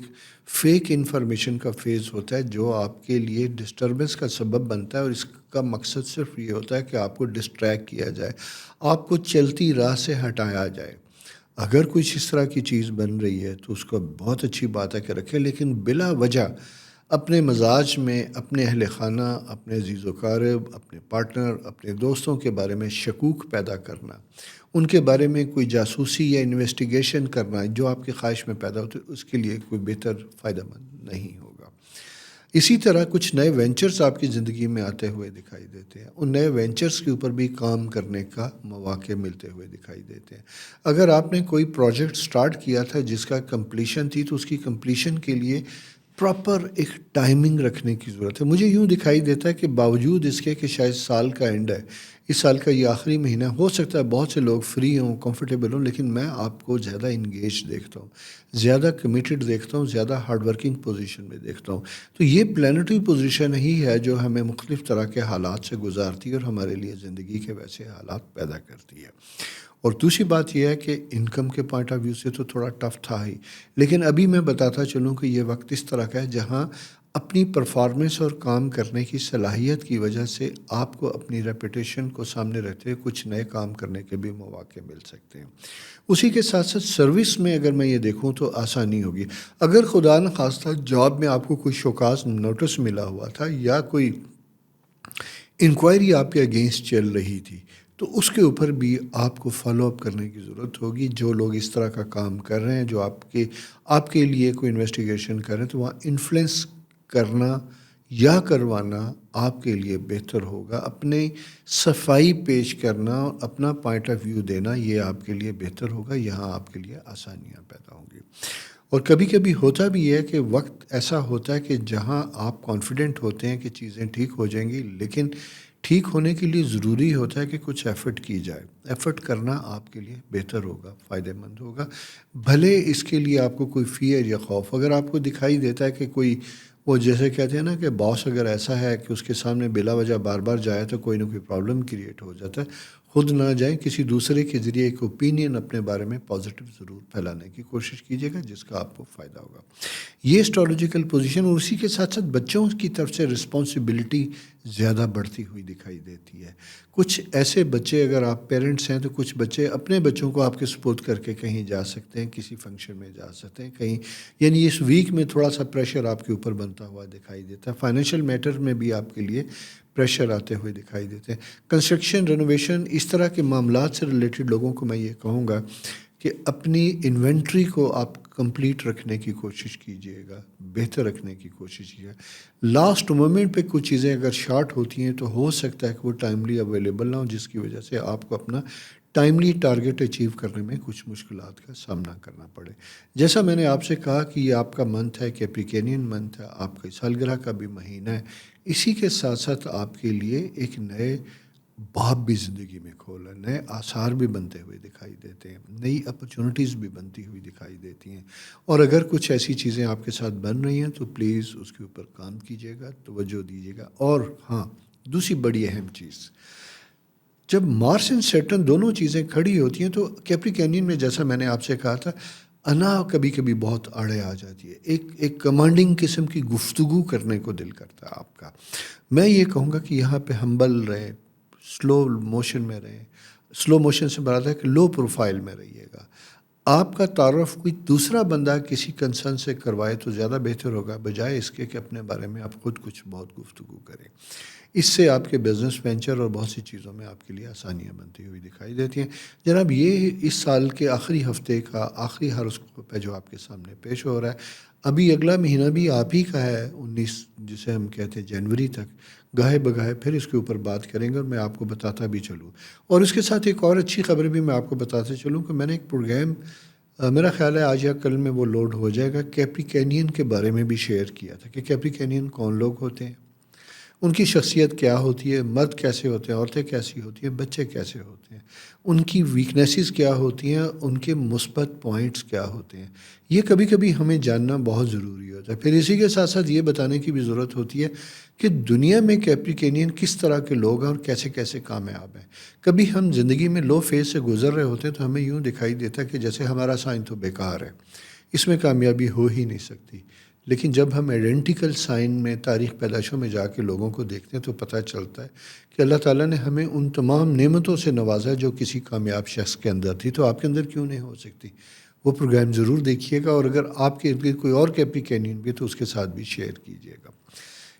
فیک انفارمیشن کا فیز ہوتا ہے، جو آپ کے لیے ڈسٹربنس کا سبب بنتا ہے، اور اس کا مقصد صرف یہ ہوتا ہے کہ آپ کو ڈسٹریکٹ کیا جائے، آپ کو چلتی راہ سے ہٹایا جائے۔ اگر کچھ اس طرح کی چیز بن رہی ہے تو اس کو بہت اچھی بات ہے کہ رکھیں، لیکن بلا وجہ اپنے مزاج میں اپنے اہل خانہ، اپنے عزیز و اقارب، اپنے پارٹنر، اپنے دوستوں کے بارے میں شکوک پیدا کرنا، ان کے بارے میں کوئی جاسوسی یا انویسٹیگیشن کرنا جو آپ کی خواہش میں پیدا ہوتی ہے، اس کے لیے کوئی بہتر فائدہ مند نہیں ہوگا۔ اسی طرح کچھ نئے وینچرز آپ کی زندگی میں آتے ہوئے دکھائی دیتے ہیں، ان نئے وینچرز کے اوپر بھی کام کرنے کا مواقع ملتے ہوئے دکھائی دیتے ہیں۔ اگر آپ نے کوئی پروجیکٹ سٹارٹ کیا تھا جس کا کمپلیشن تھی، تو اس کی کمپلیشن کے لیے پراپر ایک ٹائمنگ رکھنے کی ضرورت ہے۔ مجھے یوں دکھائی دیتا ہے کہ باوجود اس کے کہ شاید سال کا اینڈ ہے، اس سال کا یہ آخری مہینہ ہو سکتا ہے بہت سے لوگ فری ہوں، کمفرٹیبل ہوں، لیکن میں آپ کو زیادہ انگیج دیکھتا ہوں، زیادہ کمیٹڈ دیکھتا ہوں، زیادہ ہارڈ ورکنگ پوزیشن میں دیکھتا ہوں. تو یہ پلانٹری پوزیشن ہی ہے جو ہمیں مختلف طرح کے حالات سے گزارتی ہے اور ہمارے لیے زندگی کے ویسے حالات پیدا کرتی ہے. اور دوسری بات یہ ہے کہ انکم کے پوائنٹ آف ویو سے تو تھوڑا ٹف تھا ہی، لیکن ابھی میں بتاتا چلوں کہ یہ وقت اس طرح کا ہے جہاں اپنی پرفارمنس اور کام کرنے کی صلاحیت کی وجہ سے آپ کو اپنی ریپوٹیشن کو سامنے رہتے ہوئے کچھ نئے کام کرنے کے بھی مواقع مل سکتے ہیں. اسی کے ساتھ ساتھ سروس میں اگر میں یہ دیکھوں تو آسانی ہوگی. اگر خدا نخواستہ جاب میں آپ کو کوئی شوکاز نوٹس ملا ہوا تھا یا کوئی انکوائری آپ کے اگینسٹ چل رہی تھی تو اس کے اوپر بھی آپ کو فالو اپ کرنے کی ضرورت ہوگی. جو لوگ اس طرح کا کام کر رہے ہیں، جو آپ کے لیے کوئی انویسٹیگیشن کر رہے ہیں، تو وہاں انفلوئنس کرنا یا کروانا آپ کے لیے بہتر ہوگا. اپنے صفائی پیش کرنا، اپنا پوائنٹ آف ویو دینا، یہ آپ کے لیے بہتر ہوگا. یہاں آپ کے لیے آسانیاں پیدا ہوں گی. اور کبھی کبھی ہوتا بھی ہے کہ وقت ایسا ہوتا ہے کہ جہاں آپ کانفیڈنٹ ہوتے ہیں کہ چیزیں ٹھیک ہو جائیں گی، لیکن ٹھیک ہونے کے لیے ضروری ہوتا ہے کہ کچھ ایفرٹ کی جائے. ایفرٹ کرنا آپ کے لیے بہتر ہوگا، فائدہ مند ہوگا. بھلے اس کے لیے آپ کو کوئی فیئر یا خوف اگر آپ کو دکھائی دیتا ہے کہ کوئی وہ جیسے کہتے ہیں نا کہ باس اگر ایسا ہے کہ اس کے سامنے بلا وجہ بار بار جائے تو کوئی نہ کوئی پرابلم کریٹ ہو جاتا ہے، خود نہ جائیں، کسی دوسرے کے ذریعے ایک اوپینین اپنے بارے میں پازیٹیو ضرور پھیلانے کی کوشش کیجیے گا جس کا آپ کو فائدہ ہوگا. یہ اسٹریٹجیکل پوزیشن. اور اسی کے ساتھ ساتھ بچوں کی طرف سے رسپانسبلٹی زیادہ بڑھتی ہوئی دکھائی دیتی ہے. کچھ ایسے بچے اگر آپ پیرنٹس ہیں تو کچھ بچے اپنے بچوں کو آپ کے سپورٹ کر کے کہیں جا سکتے ہیں، کسی فنکشن میں جا سکتے ہیں کہیں، یعنی اس ویک میں تھوڑا سا پریشر آپ کے اوپر بنتا ہوا دکھائی دیتا ہے. فائنینشیل میٹر میں بھی آپ کے لیے پریشر آتے ہوئے دکھائی دیتے ہیں. کنسٹرکشن، رینوویشن، اس طرح کے معاملات سے ریلیٹڈ لوگوں کو میں یہ کہوں گا کہ اپنی انوینٹری کو آپ کمپلیٹ رکھنے کی کوشش کیجیے گا، بہتر رکھنے کی کوشش کیجیے گا. لاسٹ مومنٹ پہ کچھ چیزیں اگر شارٹ ہوتی ہیں تو ہو سکتا ہے کہ وہ ٹائملی اویلیبل نہ ہو، جس کی وجہ سے آپ کو اپنا ٹائملی ٹارگیٹ اچیو کرنے میں کچھ مشکلات کا سامنا کرنا پڑے. جیسا میں نے آپ سے کہا کہ یہ آپ کا منتھ ہے، کیپریکینین منتھ ہے، آپ کا سالگرہ کا بھی مہینہ ہے. اسی کے ساتھ ساتھ آپ کے لیے ایک نئے باب بھی زندگی میں کھول ہے، نئے آثار بھی بنتے ہوئے دکھائی دیتے ہیں، نئی اپرچونٹیز بھی بنتی ہوئی دکھائی دیتی ہیں. اور اگر کچھ ایسی چیزیں آپ کے ساتھ بن رہی ہیں تو پلیز اس کے اوپر کام کیجیے گا، توجہ دیجیے گا. اور ہاں، دوسری بڑی اہم چیز، جب مارس اینڈ سیٹرن دونوں چیزیں کھڑی ہوتی ہیں تو کیپریکینین میں جیسا میں نے آپ سے کہا تھا، انا کبھی کبھی بہت آڑے آ جاتی ہے. ایک کمانڈنگ قسم کی گفتگو کرنے کو دل کرتا ہے آپ کا. میں یہ کہوں گا کہ یہاں پہ ہمبل رہیں، سلو موشن میں رہیں. سلو موشن سے مراد ہے کہ لو پروفائل میں رہیے گا. آپ کا تعارف کوئی دوسرا بندہ کسی کنسرن سے کروائے تو زیادہ بہتر ہوگا، بجائے اس کے کہ اپنے بارے میں آپ خود کچھ بہت گفتگو کریں. اس سے آپ کے بزنس وینچر اور بہت سی چیزوں میں آپ کے لیے آسانیاں بنتی ہوئی دکھائی دیتی ہیں. جناب، یہ اس سال کے آخری ہفتے کا آخری ہاروسکوپ ہے جو آپ کے سامنے پیش ہو رہا ہے. ابھی اگلا مہینہ بھی آپ ہی کا ہے، 19 جسے ہم کہتے ہیں جنوری تک. گاہے بگاہے پھر اس کے اوپر بات کریں گے اور میں آپ کو بتاتا بھی چلوں. اور اس کے ساتھ ایک اور اچھی خبر بھی میں آپ کو بتاتے چلوں کہ میں نے ایک پروگرام، میرا خیال ہے آج یا کل میں وہ لوڈ ہو جائے گا، کیپریکینین کے بارے میں بھی شیئر کیا تھا کہ کیپریکینین کون لوگ ہوتے ہیں، ان کی شخصیت کیا ہوتی ہے، مرد کیسے ہوتے ہیں، عورتیں کیسی ہوتی ہیں، بچے کیسے ہوتے ہیں، ان کی ویکنیسز کیا ہوتی ہیں، ان کے مثبت پوائنٹس کیا ہوتے ہیں. یہ کبھی کبھی ہمیں جاننا بہت ضروری ہوتا ہے. پھر اسی کے ساتھ ساتھ یہ بتانے کی بھی ضرورت ہوتی ہے کہ دنیا میں کیپریکینین کس طرح کے لوگ ہیں اور کیسے کیسے کامیاب ہیں. کبھی ہم زندگی میں لو فیز سے گزر رہے ہوتے ہیں تو ہمیں یوں دکھائی دیتا ہے کہ جیسے ہمارا سائن تو بیکار ہے، اس میں کامیابی ہو ہی نہیں سکتی. لیکن جب ہم آئیڈینٹیکل سائن میں، تاریخ پیدائشوں میں جا کے لوگوں کو دیکھتے ہیں تو پتہ چلتا ہے کہ اللہ تعالیٰ نے ہمیں ان تمام نعمتوں سے نوازا جو کسی کامیاب شخص کے اندر تھی، تو آپ کے اندر کیوں نہیں ہو سکتی. وہ پروگرام ضرور دیکھیے گا، اور اگر آپ کے ارد گرد کوئی اور کیپریکینین بھی تو اس کے ساتھ بھی شیئر کیجیے گا.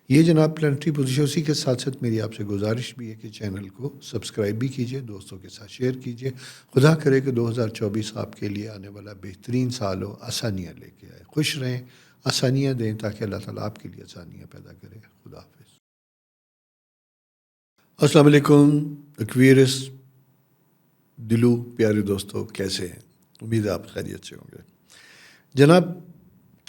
یہ جناب پلانٹری پوزیشن. اسی کے ساتھ ساتھ میری آپ سے گزارش بھی ہے کہ چینل کو سبسکرائب بھی کیجیے، دوستوں کے ساتھ شیئر کیجیے. خدا کرے کہ 2024 آپ کے لیے آنے والا بہترین سال ہو، آسانیاں لے کے آئے. خوش رہیں، آسانیاں دیں تاکہ اللہ تعالیٰ آپ کے لیے آسانیاں پیدا کرے. خدا حافظ. السلام علیکم اکویرس دلو پیارے دوستو، کیسے ہیں؟ امید ہے آپ خیریت سے ہوں گے. جناب،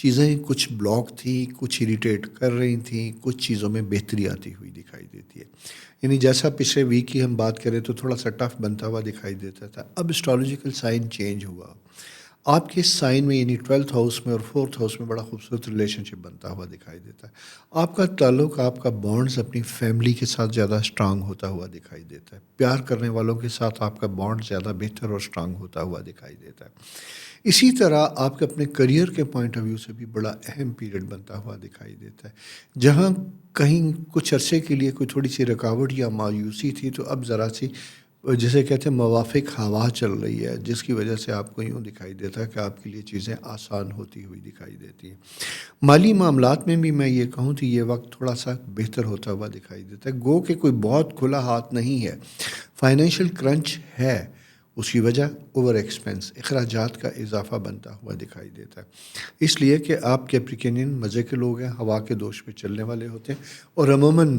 چیزیں کچھ بلاک تھیں، کچھ اریٹیٹ کر رہی تھیں، کچھ چیزوں میں بہتری آتی ہوئی دکھائی دیتی ہے. یعنی جیسا پچھلے ویک کی ہم بات کریں تو تھوڑا سا ٹف بنتا ہوا دکھائی دیتا تھا. اب اسٹرالوجیکل سائن چینج ہوا. آپ کے سائن میں یعنی 12th ہاؤس میں اور 4th ہاؤس میں بڑا خوبصورت ریلیشن شپ بنتا ہوا دکھائی دیتا ہے. آپ کا تعلق، آپ کا بانڈز اپنی فیملی کے ساتھ زیادہ اسٹرانگ ہوتا ہوا دکھائی دیتا ہے. پیار کرنے والوں کے ساتھ آپ کا بانڈ زیادہ بہتر اور اسٹرانگ ہوتا ہوا دکھائی دیتا ہے. اسی طرح آپ کے اپنے کریئر کے پوائنٹ آف ویو سے بھی بڑا اہم پیریڈ بنتا ہوا دکھائی دیتا ہے. جہاں کہیں کچھ عرصے کے لیے کوئی تھوڑی سی رکاوٹ یا مایوسی تھی، تو اب ذرا سی جسے کہتے ہیں موافق ہوا چل رہی ہے، جس کی وجہ سے آپ کو یوں دکھائی دیتا ہے کہ آپ کے لیے چیزیں آسان ہوتی ہوئی دکھائی دیتی ہیں. مالی معاملات میں بھی میں یہ کہوں تو یہ وقت تھوڑا سا بہتر ہوتا ہوا دکھائی دیتا ہے. گو کہ کوئی بہت کھلا ہاتھ نہیں ہے، فائنینشیل کرنچ ہے. اس کی وجہ اوور ایکسپینس، اخراجات کا اضافہ بنتا ہوا دکھائی دیتا ہے. اس لیے کہ آپ کیپریکینین مزے کے لوگ ہیں، ہوا کے دوش پہ چلنے والے ہوتے ہیں، اور عموماً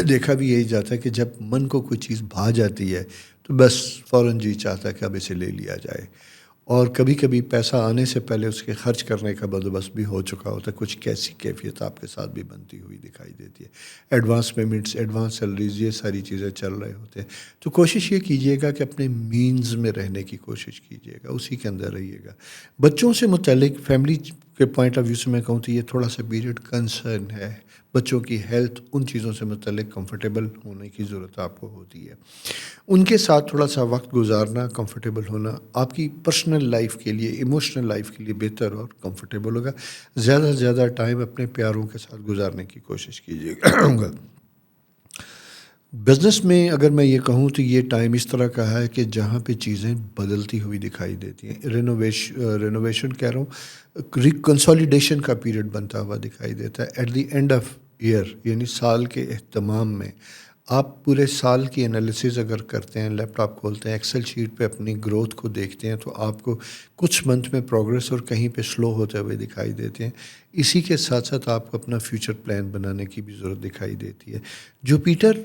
دیکھا بھی یہی جاتا ہے کہ جب من کو کوئی چیز بھا جاتی ہے تو بس فوراً جی چاہتا ہے کہ اب اسے لے لیا جائے. اور کبھی کبھی پیسہ آنے سے پہلے اس کے خرچ کرنے کا بندوبست بھی ہو چکا ہوتا ہے. کچھ کیسی کیفیت آپ کے ساتھ بھی بنتی ہوئی دکھائی دیتی ہے. ایڈوانس پیمنٹس، ایڈوانس سیلریز، یہ ساری چیزیں چل رہے ہوتے ہیں. تو کوشش یہ کیجیے گا کہ اپنے مینز میں رہنے کی کوشش کیجیے گا، اسی کے اندر رہیے گا. بچوں سے متعلق فیملی کے پوائنٹ آف ویو سے میں کہوں تو یہ تھوڑا سا پیریڈ کنسرن ہے. بچوں کی ہیلتھ، ان چیزوں سے متعلق کمفرٹیبل ہونے کی ضرورت آپ کو ہوتی ہے. ان کے ساتھ تھوڑا سا وقت گزارنا، کمفرٹیبل ہونا آپ کی پرسنل لائف کے لیے، ایموشنل لائف کے لیے بہتر اور کمفرٹیبل ہوگا. زیادہ سے زیادہ ٹائم اپنے پیاروں کے ساتھ گزارنے کی کوشش کیجیے گا. بزنس میں اگر میں یہ کہوں تو یہ ٹائم اس طرح کا ہے کہ جہاں پہ چیزیں بدلتی ہوئی دکھائی دیتی ہیں. رینوویشن کہہ رہا ہوں، ریکنسالیڈیشن کا پیریڈ بنتا ہوا دکھائی دیتا ہے. At the end of year یعنی سال کے اہتمام میں آپ پورے سال کی انالیسز اگر کرتے ہیں، لیپ ٹاپ کھولتے ہیں، ایکسل شیٹ پہ اپنی گروتھ کو دیکھتے ہیں، تو آپ کو کچھ منتھ میں پروگریس اور کہیں پہ سلو ہوتے ہوئے دکھائی دیتے ہیں. اسی کے ساتھ ساتھ آپ کو اپنا فیوچر پلان بنانے کی بھی ضرورت دکھائی دیتی ہے. جوپیٹر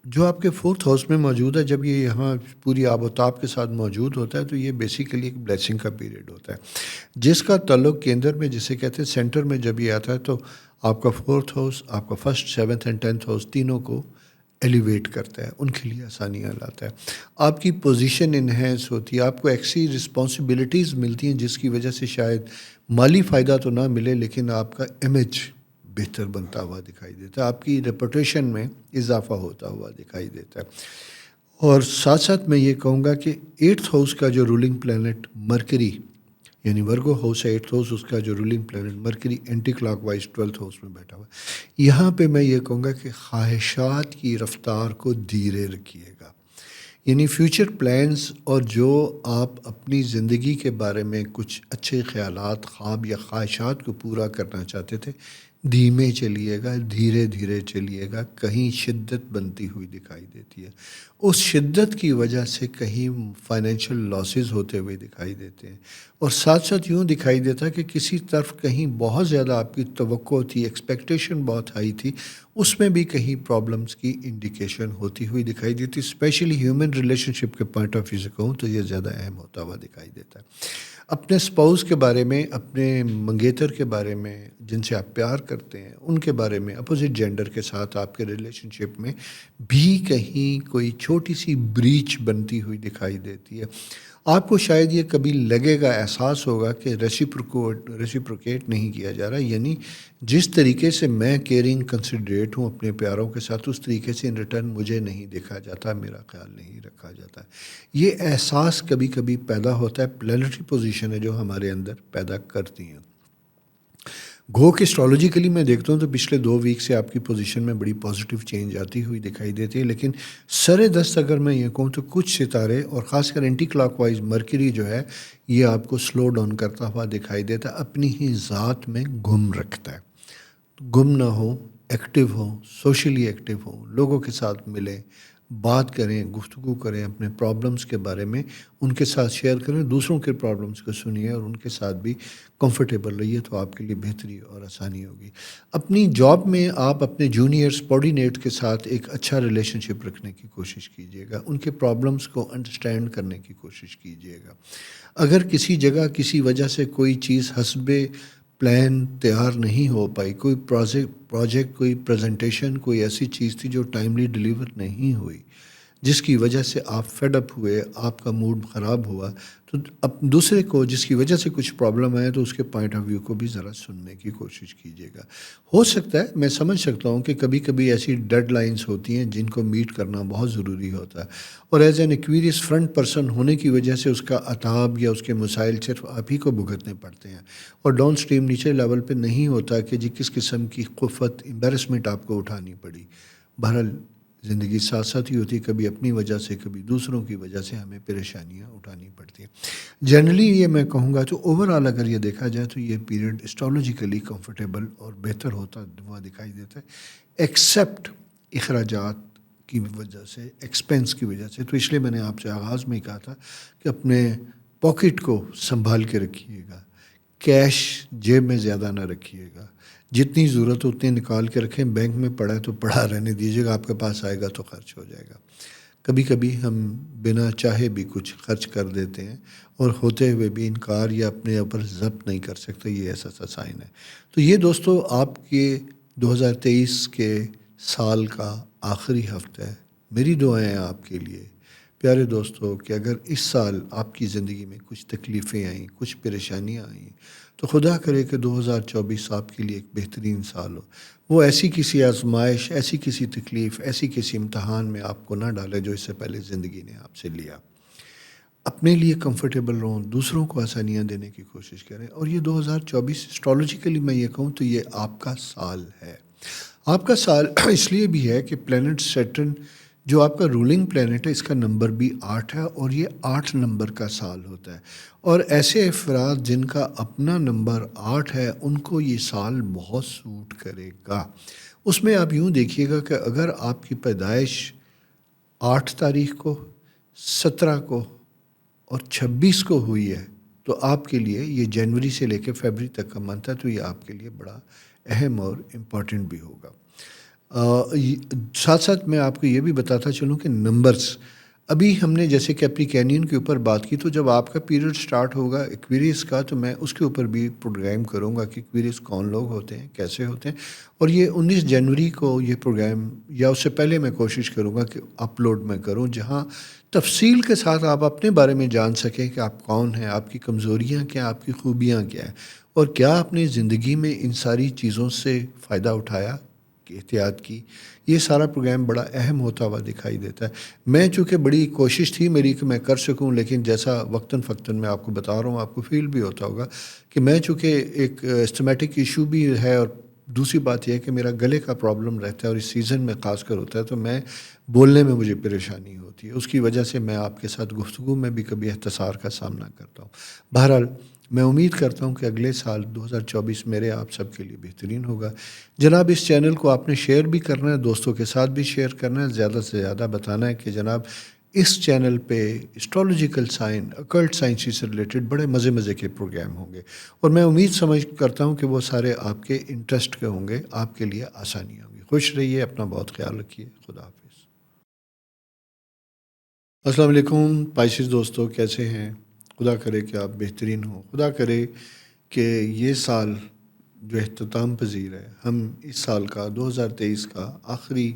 جو آپ کے 4th ہاؤس میں موجود ہے، جب یہ یہاں پوری آب و تاب کے ساتھ موجود ہوتا ہے تو یہ بیسیکلی ایک بلیسنگ کا پیریڈ ہوتا ہے، جس کا تعلق کیندر میں، جسے کہتے ہیں سینٹر میں جب یہ آتا ہے، تو آپ کا 4th ہاؤس، آپ کا 1st 7th and 10th house تینوں کو ایلیویٹ کرتا ہے، ان کے لیے آسانیاں لاتا ہے. آپ کی پوزیشن انہینس ہوتی ہے، آپ کو ایسی رسپانسبلٹیز ملتی ہیں جس کی وجہ سے شاید مالی فائدہ تو نہ ملے، لیکن آپ کا امیج بہتر بنتا ہوا دکھائی دیتا ہے، آپ کی ریپوٹیشن میں اضافہ ہوتا ہوا دکھائی دیتا ہے. اور ساتھ ساتھ میں یہ کہوں گا کہ 8th ہاؤس کا جو رولنگ پلانٹ مرکری، یعنی ورگو ہاؤس ہے 8th ہاؤس، اس کا جو ruling planet Mercury anticlockwise 12th house میں بیٹھا ہوا ہے. یہاں پہ میں یہ کہوں گا کہ خواہشات کی رفتار کو دھیرے رکھیے گا. یعنی فیوچر پلانز اور جو آپ اپنی زندگی کے بارے میں کچھ اچھے خیالات، خواب یا خواہشات کو پورا کرنا چاہتے تھے، دھیمے چلیے گا، دھیرے دھیرے چلیے گا. کہیں شدت بنتی ہوئی دکھائی دیتی ہے، اس شدت کی وجہ سے کہیں فائنینشیل لاسز ہوتے ہوئے دکھائی دیتے ہیں. اور ساتھ ساتھ یوں دکھائی دیتا ہے کہ کسی طرف کہیں بہت زیادہ آپ کی توقع تھی، ایکسپیکٹیشن بہت ہائی تھی، اس میں بھی کہیں پرابلمس کی انڈیکیشن ہوتی ہوئی دکھائی دیتی. اسپیشلی ہیومن ریلیشن شپ کے پوائنٹ آف ویو سے کہوں تو یہ زیادہ اہم ہوتا ہوا دکھائی دیتا ہے. اپنے اسپاؤس کے بارے میں، اپنے منگیتر کے بارے میں، جن سے آپ پیار کرتے ہیں، ان کے بارے میں، اپوزٹ جینڈر کے ساتھ آپ کے ریلیشن شپ میں بھی کہیں کوئی چھوٹی سی بریچ بنتی ہوئی دکھائی دیتی ہے. آپ کو شاید یہ کبھی لگے گا، احساس ہوگا کہ ریسیپروکیٹ نہیں کیا جا رہا. یعنی جس طریقے سے میں کیئرنگ کنسیڈریٹ ہوں اپنے پیاروں کے ساتھ، اس طریقے سے ان ریٹرن مجھے نہیں دیکھا جاتا، میرا خیال نہیں رکھا جاتا. یہ احساس کبھی کبھی پیدا ہوتا ہے، پلانٹری پوزیشن ہے جو ہمارے اندر پیدا کرتی ہیں. گو کہ اسٹرالوجیکلی میں دیکھتا ہوں تو پچھلے 2 ویک سے آپ کی پوزیشن میں بڑی پازیٹیو چینج آتی ہوئی دکھائی دیتی ہے. لیکن سر دست اگر میں یہ کہوں تو کچھ ستارے اور خاص کر اینٹی کلاک وائز مرکری جو ہے، یہ آپ کو سلو ڈاؤن کرتا ہوا دکھائی دیتا ہے، اپنی ہی ذات میں گم رکھتا ہے. گم نہ ہو، ایکٹیو ہو، سوشلی ایکٹیو ہو، لوگوں کے ساتھ ملیں، بات کریں، گفتگو کریں، اپنے پرابلمس کے بارے میں ان کے ساتھ شیئر کریں، دوسروں کے پرابلمس کو سنیے اور ان کے ساتھ بھی کمفرٹیبل رہیے، تو آپ کے لیے بہتری اور آسانی ہوگی. اپنی جاب میں آپ اپنے جونیئر سبارڈینیٹ کے ساتھ ایک اچھا ریلیشن شپ رکھنے کی کوشش کیجیے گا، ان کے پرابلمس کو انڈرسٹینڈ کرنے کی کوشش کیجیے گا. اگر کسی جگہ کسی وجہ سے کوئی چیز حسب پلان تیار نہیں ہو پائی، کوئی پروجیکٹ کوئی پریزنٹیشن کوئی ایسی چیز تھی جو ٹائملی ڈیلیور نہیں ہوئی، جس کی وجہ سے آپ فیڈ اپ ہوئے، آپ کا موڈ خراب ہوا، تو اب دوسرے کو جس کی وجہ سے کچھ پرابلم آئے تو اس کے پوائنٹ آف ویو کو بھی ذرا سننے کی کوشش کیجیے گا۔ ہو سکتا ہے، میں سمجھ سکتا ہوں کہ کبھی کبھی ایسی ڈیڈ لائنز ہوتی ہیں جن کو میٹ کرنا بہت ضروری ہوتا ہے، اور as an Aquarius front person ہونے کی وجہ سے اس کا عتاب یا اس کے مسائل صرف آپ ہی کو بھگتنے پڑتے ہیں، اور ڈاؤن اسٹریم نیچے لیول پہ نہیں ہوتا کہ جی کس قسم کی خفت امبیرسمنٹ آپ کو اٹھانی پڑی۔ بہرحال زندگی ساتھ ساتھ ہی ہوتی ہے، کبھی اپنی وجہ سے کبھی دوسروں کی وجہ سے ہمیں پریشانیاں اٹھانی پڑتی ہیں۔ جنرلی یہ میں کہوں گا تو اوور آل اگر یہ دیکھا جائے تو یہ پیریڈ اسٹرولوجیکلی کمفرٹیبل اور بہتر ہوتا ہوا دکھائی دیتا ہے، ایکسیپٹ اخراجات کی وجہ سے، ایکسپینس کی وجہ سے۔ تو اس لیے میں نے آپ سے آغاز میں ہی کہا تھا کہ اپنے پاکٹ کو سنبھال کے رکھیے گا، کیش جیب میں زیادہ نہ رکھیے گا، جتنی ضرورت ہو اتنی نکال کے رکھیں، بینک میں پڑا ہے تو پڑا رہنے دیجیے گا، آپ کے پاس آئے گا تو خرچ ہو جائے گا۔ کبھی کبھی ہم بنا چاہے بھی کچھ خرچ کر دیتے ہیں اور ہوتے ہوئے بھی انکار یا اپنے اوپر ضبط نہیں کر سکتے، یہ ایسا سا سائن ہے۔ تو یہ دوستو آپ کے 2023 کے سال کا آخری ہفتہ ہے، میری دعائیں ہیں آپ کے لیے پیارے دوستو کہ اگر اس سال آپ کی زندگی میں کچھ تکلیفیں آئیں، کچھ پریشانیاں آئیں، تو خدا کرے کہ 2024 آپ کے لیے ایک بہترین سال ہو، وہ ایسی کسی آزمائش، ایسی کسی تکلیف، ایسی کسی امتحان میں آپ کو نہ ڈالے جو اس سے پہلے زندگی نے آپ سے لیا۔ اپنے لیے کمفرٹیبل رہوں، دوسروں کو آسانیاں دینے کی کوشش کریں، اور یہ 2024 اسٹرولوجیکلی میں یہ کہوں تو یہ آپ کا سال ہے۔ آپ کا سال اس لیے بھی ہے کہ پلینٹ سیٹرن جو آپ کا رولنگ پلینٹ ہے، اس کا نمبر بھی 8 ہے، اور یہ 8 نمبر کا سال ہوتا ہے، اور ایسے افراد جن کا اپنا نمبر 8 ہے ان کو یہ سال بہت سوٹ کرے گا۔ اس میں آپ یوں دیکھیے گا کہ اگر آپ کی پیدائش 8 تاریخ کو، 17 کو اور 26 کو ہوئی ہے تو آپ کے لیے یہ جنوری سے لے کے فیبرری تک کا منتھ ہے، تو یہ آپ کے لیے بڑا اہم اور امپورٹنٹ بھی ہوگا۔ ساتھ ساتھ میں آپ کو یہ بھی بتاتا چلوں کہ نمبرز، ابھی ہم نے جیسے کیپریکینین کے اوپر بات کی، تو جب آپ کا پیریڈ سٹارٹ ہوگا ایکویریس کا تو میں اس کے اوپر بھی پروگرام کروں گا کہ ایکویریس کون لوگ ہوتے ہیں، کیسے ہوتے ہیں، اور یہ 19 جنوری کو یہ پروگرام یا اس سے پہلے میں کوشش کروں گا کہ اپلوڈ میں کروں، جہاں تفصیل کے ساتھ آپ اپنے بارے میں جان سکیں کہ آپ کون ہیں، آپ کی کمزوریاں کیا ہیں، آپ کی خوبیاں کیا ہیں، اور کیا آپ نے زندگی میں ان ساری چیزوں سے فائدہ اٹھایا، احتیاط کی۔ یہ سارا پروگرام بڑا اہم ہوتا ہوا دکھائی دیتا ہے۔ میں چونکہ بڑی کوشش تھی میری کہ میں کر سکوں، لیکن جیسا وقتاً فوقتاً میں آپ کو بتا رہا ہوں، آپ کو فیل بھی ہوتا ہوگا کہ میں چونکہ ایک اسٹمیٹک ایشو بھی ہے، اور دوسری بات یہ ہے کہ میرا گلے کا پرابلم رہتا ہے، اور اس سیزن میں خاص کر ہوتا ہے، تو میں بولنے میں مجھے پریشانی ہوتی ہے، اس کی وجہ سے میں آپ کے ساتھ گفتگو میں بھی کبھی اختصار کا سامنا کرتا ہوں۔ بہرحال میں امید کرتا ہوں کہ اگلے سال 2024 میرے آپ سب کے لیے بہترین ہوگا۔ جناب اس چینل کو آپ نے شیئر بھی کرنا ہے، دوستوں کے ساتھ بھی شیئر کرنا ہے، زیادہ سے زیادہ بتانا ہے کہ جناب اس چینل پہ اسٹرولوجیکل سائن، اکلٹ سائنسی سے ریلیٹڈ بڑے مزے مزے کے پروگرام ہوں گے، اور میں امید سمجھ کرتا ہوں کہ وہ سارے آپ کے انٹرسٹ کے ہوں گے، آپ کے لیے آسانی ہوگی۔ خوش رہیے، اپنا بہت خیال رکھیے، خدا حافظ۔ السلام علیکم پائسیز دوستو، کیسے ہیں؟ خدا کرے کہ آپ بہترین ہوں، خدا کرے کہ یہ سال جو اختتام پذیر ہے، ہم اس سال کا 2023 کا آخری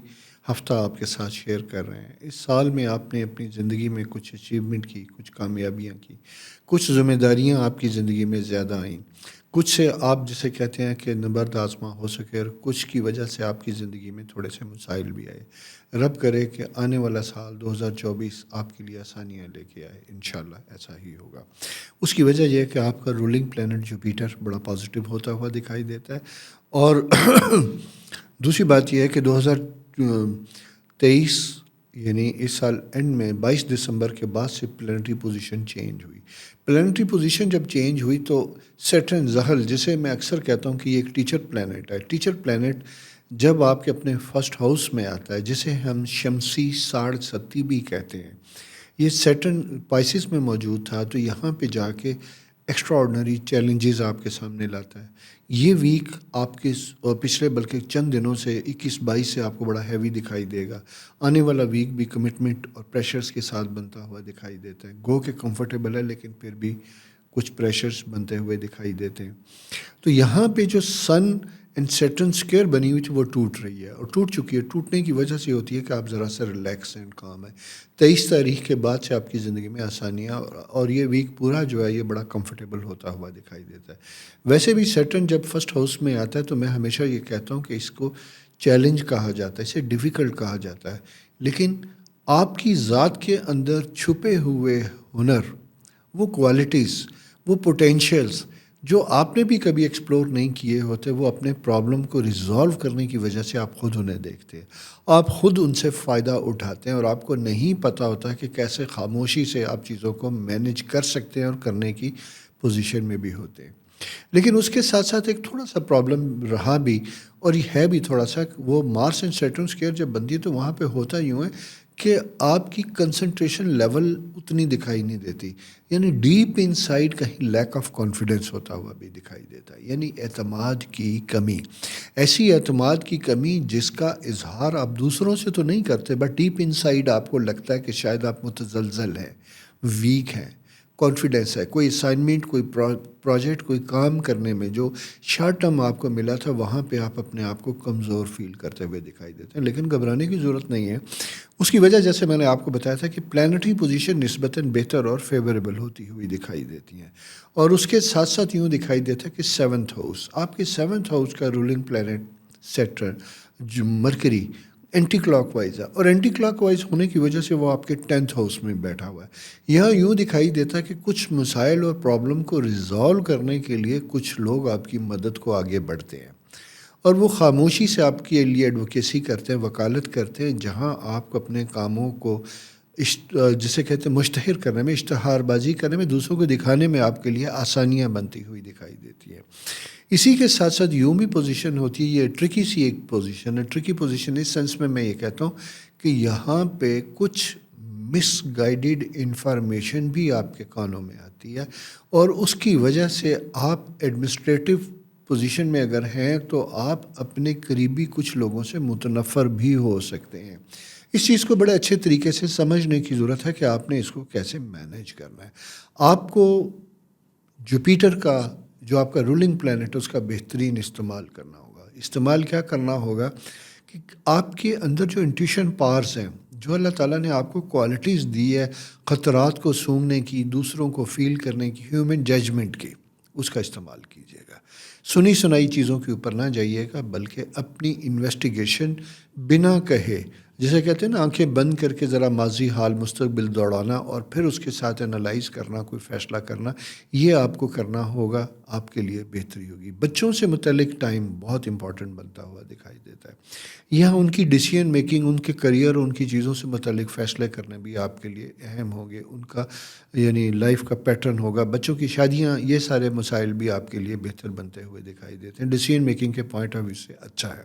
ہفتہ آپ کے ساتھ شیئر کر رہے ہیں۔ اس سال میں آپ نے اپنی زندگی میں کچھ اچیومنٹ کی، کچھ کامیابیاں کی، کچھ ذمہ داریاں آپ کی زندگی میں زیادہ آئیں، کچھ سے آپ جسے کہتے ہیں کہ نبرد آزما ہو سکے، اور کچھ کی وجہ سے آپ کی زندگی میں تھوڑے سے مسائل بھی آئے۔ رب کرے کہ آنے والا سال 2024 آپ کے لیے آسانیاں لے کے آئے، انشاءاللہ ایسا ہی ہوگا۔ اس کی وجہ یہ ہے کہ آپ کا رولنگ پلینٹ جوپیٹر بڑا پازیٹیو ہوتا ہوا دکھائی دیتا ہے، اور دوسری بات یہ ہے کہ 2023 یعنی اس سال اینڈ میں 22 دسمبر کے بعد سے پلانٹری پوزیشن چینج ہوئی۔ پلانٹری پوزیشن جب چینج ہوئی تو سیٹرن زحل، جسے میں اکثر کہتا ہوں کہ یہ ایک ٹیچر پلانٹ ہے، ٹیچر پلانٹ جب آپ کے اپنے فرسٹ ہاؤس میں آتا ہے، جسے ہم شمسی ساڑھ ستی بھی کہتے ہیں، یہ سیٹرن پائسس میں موجود تھا، تو یہاں پہ جا کے ایکسٹرا آرڈنری چیلنجز آپ کے سامنے لاتا ہے۔ یہ ویک آپ کے پچھلے بلکہ چند دنوں سے 21-22 سے آپ کو بڑا ہیوی دکھائی دے گا۔ آنے والا ویک بھی کمٹمنٹ اور پریشرز کے ساتھ بنتا ہوا دکھائی دیتا ہے، گو کہ کمفرٹیبل ہے لیکن پھر بھی کچھ پریشرز بنتے ہوئے دکھائی دیتے ہیں۔ تو یہاں پہ جو سن اینڈ سیٹرن اسکوئر بنی ہوئی تھی وہ ٹوٹ رہی ہے اور ٹوٹ چکی ہے. ٹوٹنے کی وجہ سے ہوتی ہے کہ آپ ذرا سا ریلیکس اینڈ کام ہے. 23 تاریخ کے بعد سے آپ کی زندگی میں آسانیاں اور یہ ویک پورا جو ہے یہ بڑا کمفرٹیبل ہوتا ہوا دکھائی دیتا ہے. ویسے بھی سیٹرن جب فرسٹ ہاؤس میں آتا ہے تو میں ہمیشہ یہ کہتا ہوں کہ اس کو چیلنج کہا جاتا ہے, اسے ڈیفیکلٹ کہا جاتا ہے, لیکن آپ کی ذات کے اندر چھپے ہوئے ہنر, وہ کوالٹیز, وہ پوٹینشیلز جو آپ نے بھی کبھی ایکسپلور نہیں کیے ہوتے, وہ اپنے پرابلم کو ریزالو کرنے کی وجہ سے آپ خود انہیں دیکھتے ہیں, آپ خود ان سے فائدہ اٹھاتے ہیں اور آپ کو نہیں پتہ ہوتا کہ کیسے خاموشی سے آپ چیزوں کو مینیج کر سکتے ہیں اور کرنے کی پوزیشن میں بھی ہوتے ہیں. لیکن اس کے ساتھ ساتھ ایک تھوڑا سا پرابلم رہا بھی, اور یہ ہے بھی تھوڑا سا, وہ مارس اینڈ سیٹرن اسکوئر جب بنتی ہے تو وہاں پہ ہوتا یوں ہے کہ آپ کی کنسنٹریشن لیول اتنی دکھائی نہیں دیتی, یعنی ڈیپ ان سائڈ کہیں لیک آف کانفیڈنس ہوتا ہوا بھی دکھائی دیتا ہے, یعنی اعتماد کی کمی, ایسی اعتماد کی کمی جس کا اظہار آپ دوسروں سے تو نہیں کرتے, بٹ ڈیپ ان سائڈ آپ کو لگتا ہے کہ شاید آپ متزلزل ہیں, ویک ہیں. کانفیڈنس ہے, کوئی اسائنمنٹ, کوئی پروجیکٹ, کوئی کام کرنے میں جو شارٹ ٹرم آپ کو ملا تھا وہاں پہ آپ اپنے آپ کو کمزور فیل کرتے ہوئے دکھائی دیتے ہیں. لیکن گھبرانے کی ضرورت نہیں ہے. اس کی وجہ جیسے میں نے آپ کو بتایا تھا کہ پلانٹری پوزیشن نسبتاً بہتر اور فیوریبل ہوتی ہوئی دکھائی دیتی ہیں, اور اس کے ساتھ ساتھ یوں دکھائی دیتا ہے کہ 7th ہاؤس, آپ کے 7th ہاؤس کا رولنگ پلانٹ سیٹرن جو مرکری اینٹی کلاک وائز ہے, اور اینٹی کلاک وائز ہونے کی وجہ سے وہ آپ کے 10th ہاؤس میں بیٹھا ہوا ہے. یہاں یوں دکھائی دیتا ہے کہ کچھ مسائل اور پرابلم کو ریزالو کرنے کے لیے کچھ لوگ آپ کی مدد کو آگے بڑھتے ہیں, اور وہ خاموشی سے آپ کے لیے ایڈوکیسی کرتے ہیں, وکالت کرتے ہیں, جہاں آپ کو اپنے کاموں کو جسے کہتے ہیں مشتہر کرنے میں, اشتہار بازی کرنے میں, دوسروں کو دکھانے میں آپ کے لیے آسانیاں بنتی ہوئی دکھائی دیتی ہیں. اسی کے ساتھ ساتھ یوں بھی پوزیشن ہوتی ہے, یہ ٹرکی سی ایک پوزیشن ہے. ٹرکی پوزیشن اس سینس میں یہ کہتا ہوں کہ یہاں پہ کچھ مس گائیڈڈ انفارمیشن بھی آپ کے کانوں میں آتی ہے, اور اس کی وجہ سے آپ ایڈمنسٹریٹو پوزیشن میں اگر ہیں تو آپ اپنے قریبی کچھ لوگوں سے متنفر بھی ہو سکتے ہیں. اس چیز کو بڑے اچھے طریقے سے سمجھنے کی ضرورت ہے کہ آپ نے اس کو کیسے مینیج کرنا ہے. آپ کو جوپیٹر کا جو آپ کا رولنگ پلانٹ ہے اس کا بہترین استعمال کرنا ہوگا. استعمال کیا کرنا ہوگا کہ آپ کے اندر جو انٹیوشن پاورز ہیں, جو اللہ تعالیٰ نے آپ کو کوالٹیز دی ہے خطرات کو سونگھنے کی, دوسروں کو فیل کرنے کی, ہیومن ججمنٹ کی, اس کا استعمال کیجیے گا. سنی سنائی چیزوں کے اوپر نہ جائیے گا, بلکہ اپنی انویسٹیگیشن بنا کہے, جسے کہتے ہیں نا آنکھیں بند کر کے ذرا ماضی حال مستقبل دوڑانا اور پھر اس کے ساتھ انالائز کرنا, کوئی فیصلہ کرنا, یہ آپ کو کرنا ہوگا, آپ کے لیے بہتری ہوگی. بچوں سے متعلق ٹائم بہت امپورٹنٹ بنتا ہوا دکھائی دیتا ہے. یہاں ان کی ڈیسیژن میکنگ, ان کے کریئر, ان کی چیزوں سے متعلق فیصلے کرنے بھی آپ کے لیے اہم ہوں گے. ان کا یعنی لائف کا پیٹرن ہوگا, بچوں کی شادیاں, یہ سارے مسائل بھی آپ کے لیے بہتر بنتے ہوئے دکھائی دیتے ہیں. ڈیسیژن میکنگ کے پوائنٹ آف ویو سے اچھا ہے.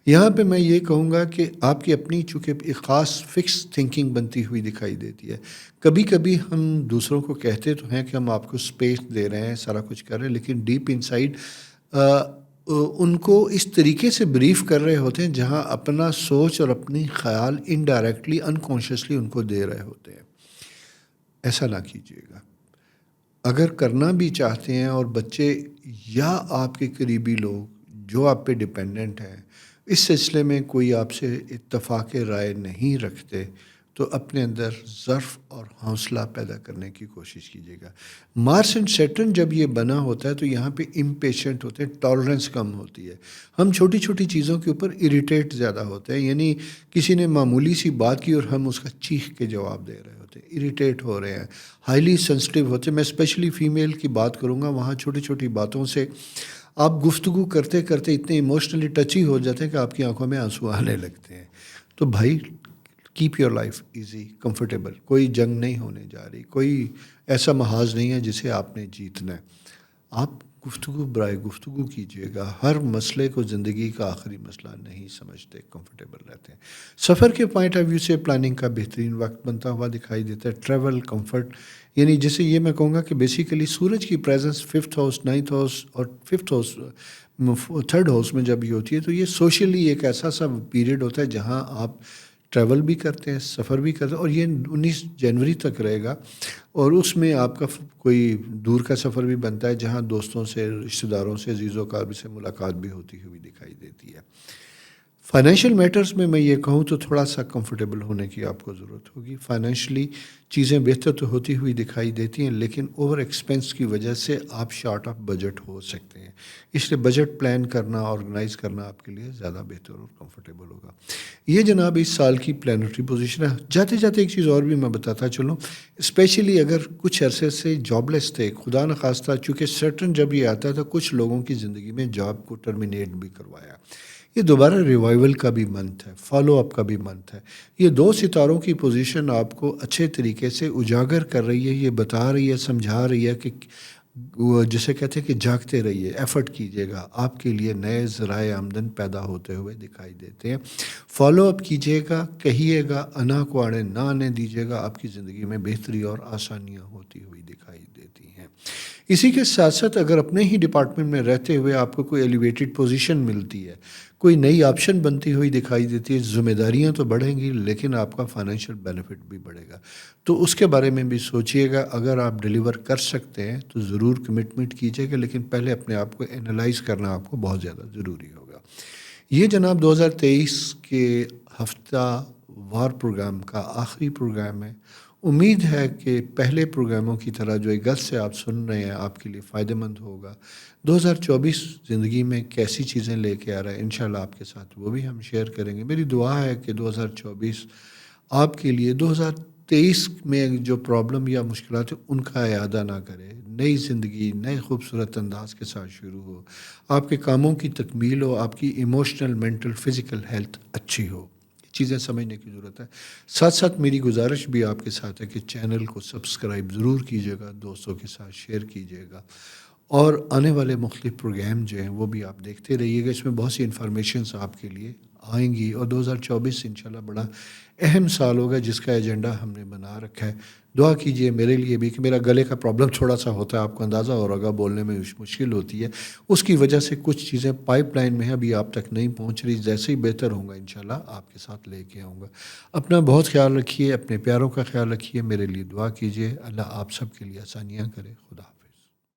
یہاں پہ میں یہ کہوں گا کہ آپ کی اپنی چونکہ ایک خاص فکس تھنکنگ بنتی ہوئی دکھائی دیتی ہے. کبھی کبھی ہم دوسروں کو کہتے تو ہیں کہ ہم آپ کو اسپیس دے رہے ہیں, سارا کچھ کر رہے ہیں, لیکن ڈیپ ان سائڈ ان کو اس طریقے سے بریف کر رہے ہوتے ہیں جہاں اپنا سوچ اور اپنی خیال انڈائریکٹلی انکانشیسلی ان کو دے رہے ہوتے ہیں. ایسا نہ کیجیے گا. اگر کرنا بھی چاہتے ہیں اور بچے یا آپ کے قریبی لوگ جو آپ پہ ڈپینڈنٹ ہیں اس سلسلے میں کوئی آپ سے اتفاق رائے نہیں رکھتے, تو اپنے اندر ظرف اور حوصلہ پیدا کرنے کی کوشش کیجیے گا. مارس اینڈ سیٹرن جب یہ بنا ہوتا ہے تو یہاں پہ امپیشنٹ ہوتے ہیں, ٹالرنس کم ہوتی ہے. ہم چھوٹی چھوٹی چیزوں کے اوپر اریٹیٹ زیادہ ہوتے ہیں, یعنی کسی نے معمولی سی بات کی اور ہم اس کا چیخ کے جواب دے رہے ہوتے ہیں, اریٹیٹ ہو رہے ہیں, ہائیلی سینسٹیو ہوتے ہیں. میں اسپیشلی فیمیل کی بات کروں گا, وہاں چھوٹی چھوٹی باتوں سے آپ گفتگو کرتے کرتے اتنے ایموشنلی ٹچی ہو جاتے ہیں کہ آپ کی آنکھوں میں آنسو آنے لگتے ہیں. تو بھائی keep your life easy, comfortable. کوئی جنگ نہیں ہونے جا رہی, کوئی ایسا محاذ نہیں ہے جسے آپ نے جیتنا ہے. آپ گفتگو برائے گفتگو کیجیے گا. ہر مسئلے کو زندگی کا آخری مسئلہ نہیں سمجھتے, کمفرٹیبل رہتے ہیں. سفر کے پوائنٹ آف ویو سے پلاننگ کا بہترین وقت بنتا ہوا دکھائی دیتا ہے. ٹریول, کمفرٹ, یعنی جیسے یہ میں کہوں گا کہ بیسیکلی سورج کی presence 5th house, 9th house اور 5th ہاؤس, 3rd ہاؤس میں جب یہ ہوتی ہے تو یہ سوشلی ایک ایسا سا پیریڈ ہوتا ہے جہاں آپ ٹریول بھی کرتے ہیں، سفر بھی کرتے ہیں، اور یہ 19 جنوری تک رہے گا، اور اس میں آپ کا کوئی دور کا سفر بھی بنتا ہے جہاں دوستوں سے، رشتہ داروں سے، عزیز و اقارب سے ملاقات بھی ہوتی ہوئی دکھائی دیتی ہے۔ فائنینشیل میٹرز میں یہ کہوں تو تھوڑا سا کمفرٹیبل ہونے کی آپ کو ضرورت ہوگی۔ فائنینشلی چیزیں بہتر تو ہوتی ہوئی دکھائی دیتی ہیں، لیکن اوور ایکسپینس کی وجہ سے آپ شارٹ آف بجٹ ہو سکتے ہیں، اس لیے بجٹ پلان کرنا، آرگنائز کرنا آپ کے لیے زیادہ بہتر اور کمفرٹیبل ہوگا۔ یہ جناب اس سال کی پلانٹری پوزیشن ہے۔ جاتے جاتے ایک چیز اور بھی میں بتاتا چلوں، اسپیشلی اگر کچھ عرصے سے جاب لیس تھے، خدا نخواستہ، چونکہ سرٹن جب یہ آتا تھا کچھ لوگوں کی زندگی میں جاب کو ٹرمینیٹ بھی کروایا۔ یہ دوبارہ ریوائول کا بھی منتھ ہے، فالو اپ کا بھی منتھ ہے۔ یہ 2 ستاروں کی پوزیشن آپ کو اچھے طریقے سے اجاگر کر رہی ہے، یہ بتا رہی ہے، سمجھا رہی ہے کہ جسے کہتے ہیں کہ جاگتے رہیے، ایفرٹ کیجیے گا، آپ کے لیے نئے ذرائع آمدن پیدا ہوتے ہوئے دکھائی دیتے ہیں۔ فالو اپ کیجیے گا، کہیے گا، انا کو آڑے نہ آنے دیجیے گا، آپ کی زندگی میں بہتری اور آسانیاں ہوتی ہوئی دکھائی دیتی ہیں۔ اسی کے ساتھ ساتھ اگر اپنے ہی ڈپارٹمنٹ میں رہتے ہوئے آپ کو کوئی ایلیویٹڈ پوزیشن ملتی ہے، کوئی نئی آپشن بنتی ہوئی دکھائی دیتی ہے، ذمہ داریاں تو بڑھیں گی لیکن آپ کا فائنینشیل بینیفٹ بھی بڑھے گا، تو اس کے بارے میں بھی سوچئے گا۔ اگر آپ ڈیلیور کر سکتے ہیں تو ضرور کمٹمنٹ کیجیے گا، لیکن پہلے اپنے آپ کو انالائز کرنا آپ کو بہت زیادہ ضروری ہوگا۔ یہ جناب 2023 کے ہفتہ وار پروگرام کا آخری پروگرام ہے۔ امید ہے کہ پہلے پروگراموں کی طرح جو اگست سے آپ سن رہے ہیں آپ کے لیے فائدہ مند ہوگا۔ 2024 زندگی میں کیسی چیزیں لے کے آ رہا ہے، انشاءاللہ آپ کے ساتھ وہ بھی ہم شیئر کریں گے۔ میری دعا ہے کہ 2024 آپ کے لیے 2023 میں جو پرابلم یا مشکلات ہیں ان کا اعادہ نہ کرے، نئی زندگی نئے خوبصورت انداز کے ساتھ شروع ہو، آپ کے کاموں کی تکمیل ہو، آپ کی ایموشنل، مینٹل، فزیکل ہیلتھ اچھی ہو۔ چیزیں سمجھنے کی ضرورت ہے۔ ساتھ ساتھ میری گزارش بھی آپ کے ساتھ ہے کہ چینل کو سبسکرائب ضرور کیجیے گا، دوستوں کے ساتھ شیئر کیجیے گا، اور آنے والے مختلف پروگرام جو ہیں وہ بھی آپ دیکھتے رہیے گا۔ اس میں بہت سی انفارمیشنز آپ کے لیے آئیں گی، اور 2024 انشاءاللہ بڑا اہم سال ہوگا جس کا ایجنڈا ہم نے بنا رکھا ہے۔ دعا کیجئے میرے لیے بھی کہ میرا گلے کا پرابلم تھوڑا سا ہوتا ہے، آپ کو اندازہ ہو ہوگا، بولنے میں مشکل ہوتی ہے، اس کی وجہ سے کچھ چیزیں پائپ لائن میں ہیں، ابھی آپ تک نہیں پہنچ رہی، جیسے ہی بہتر ہوں گا انشاءاللہ آپ کے ساتھ لے کے آؤں گا۔ اپنا بہت خیال رکھیے، اپنے پیاروں کا خیال رکھیے، میرے لیے دعا کیجئے، اللہ آپ سب کے لیے آسانیاں کرے۔ خدا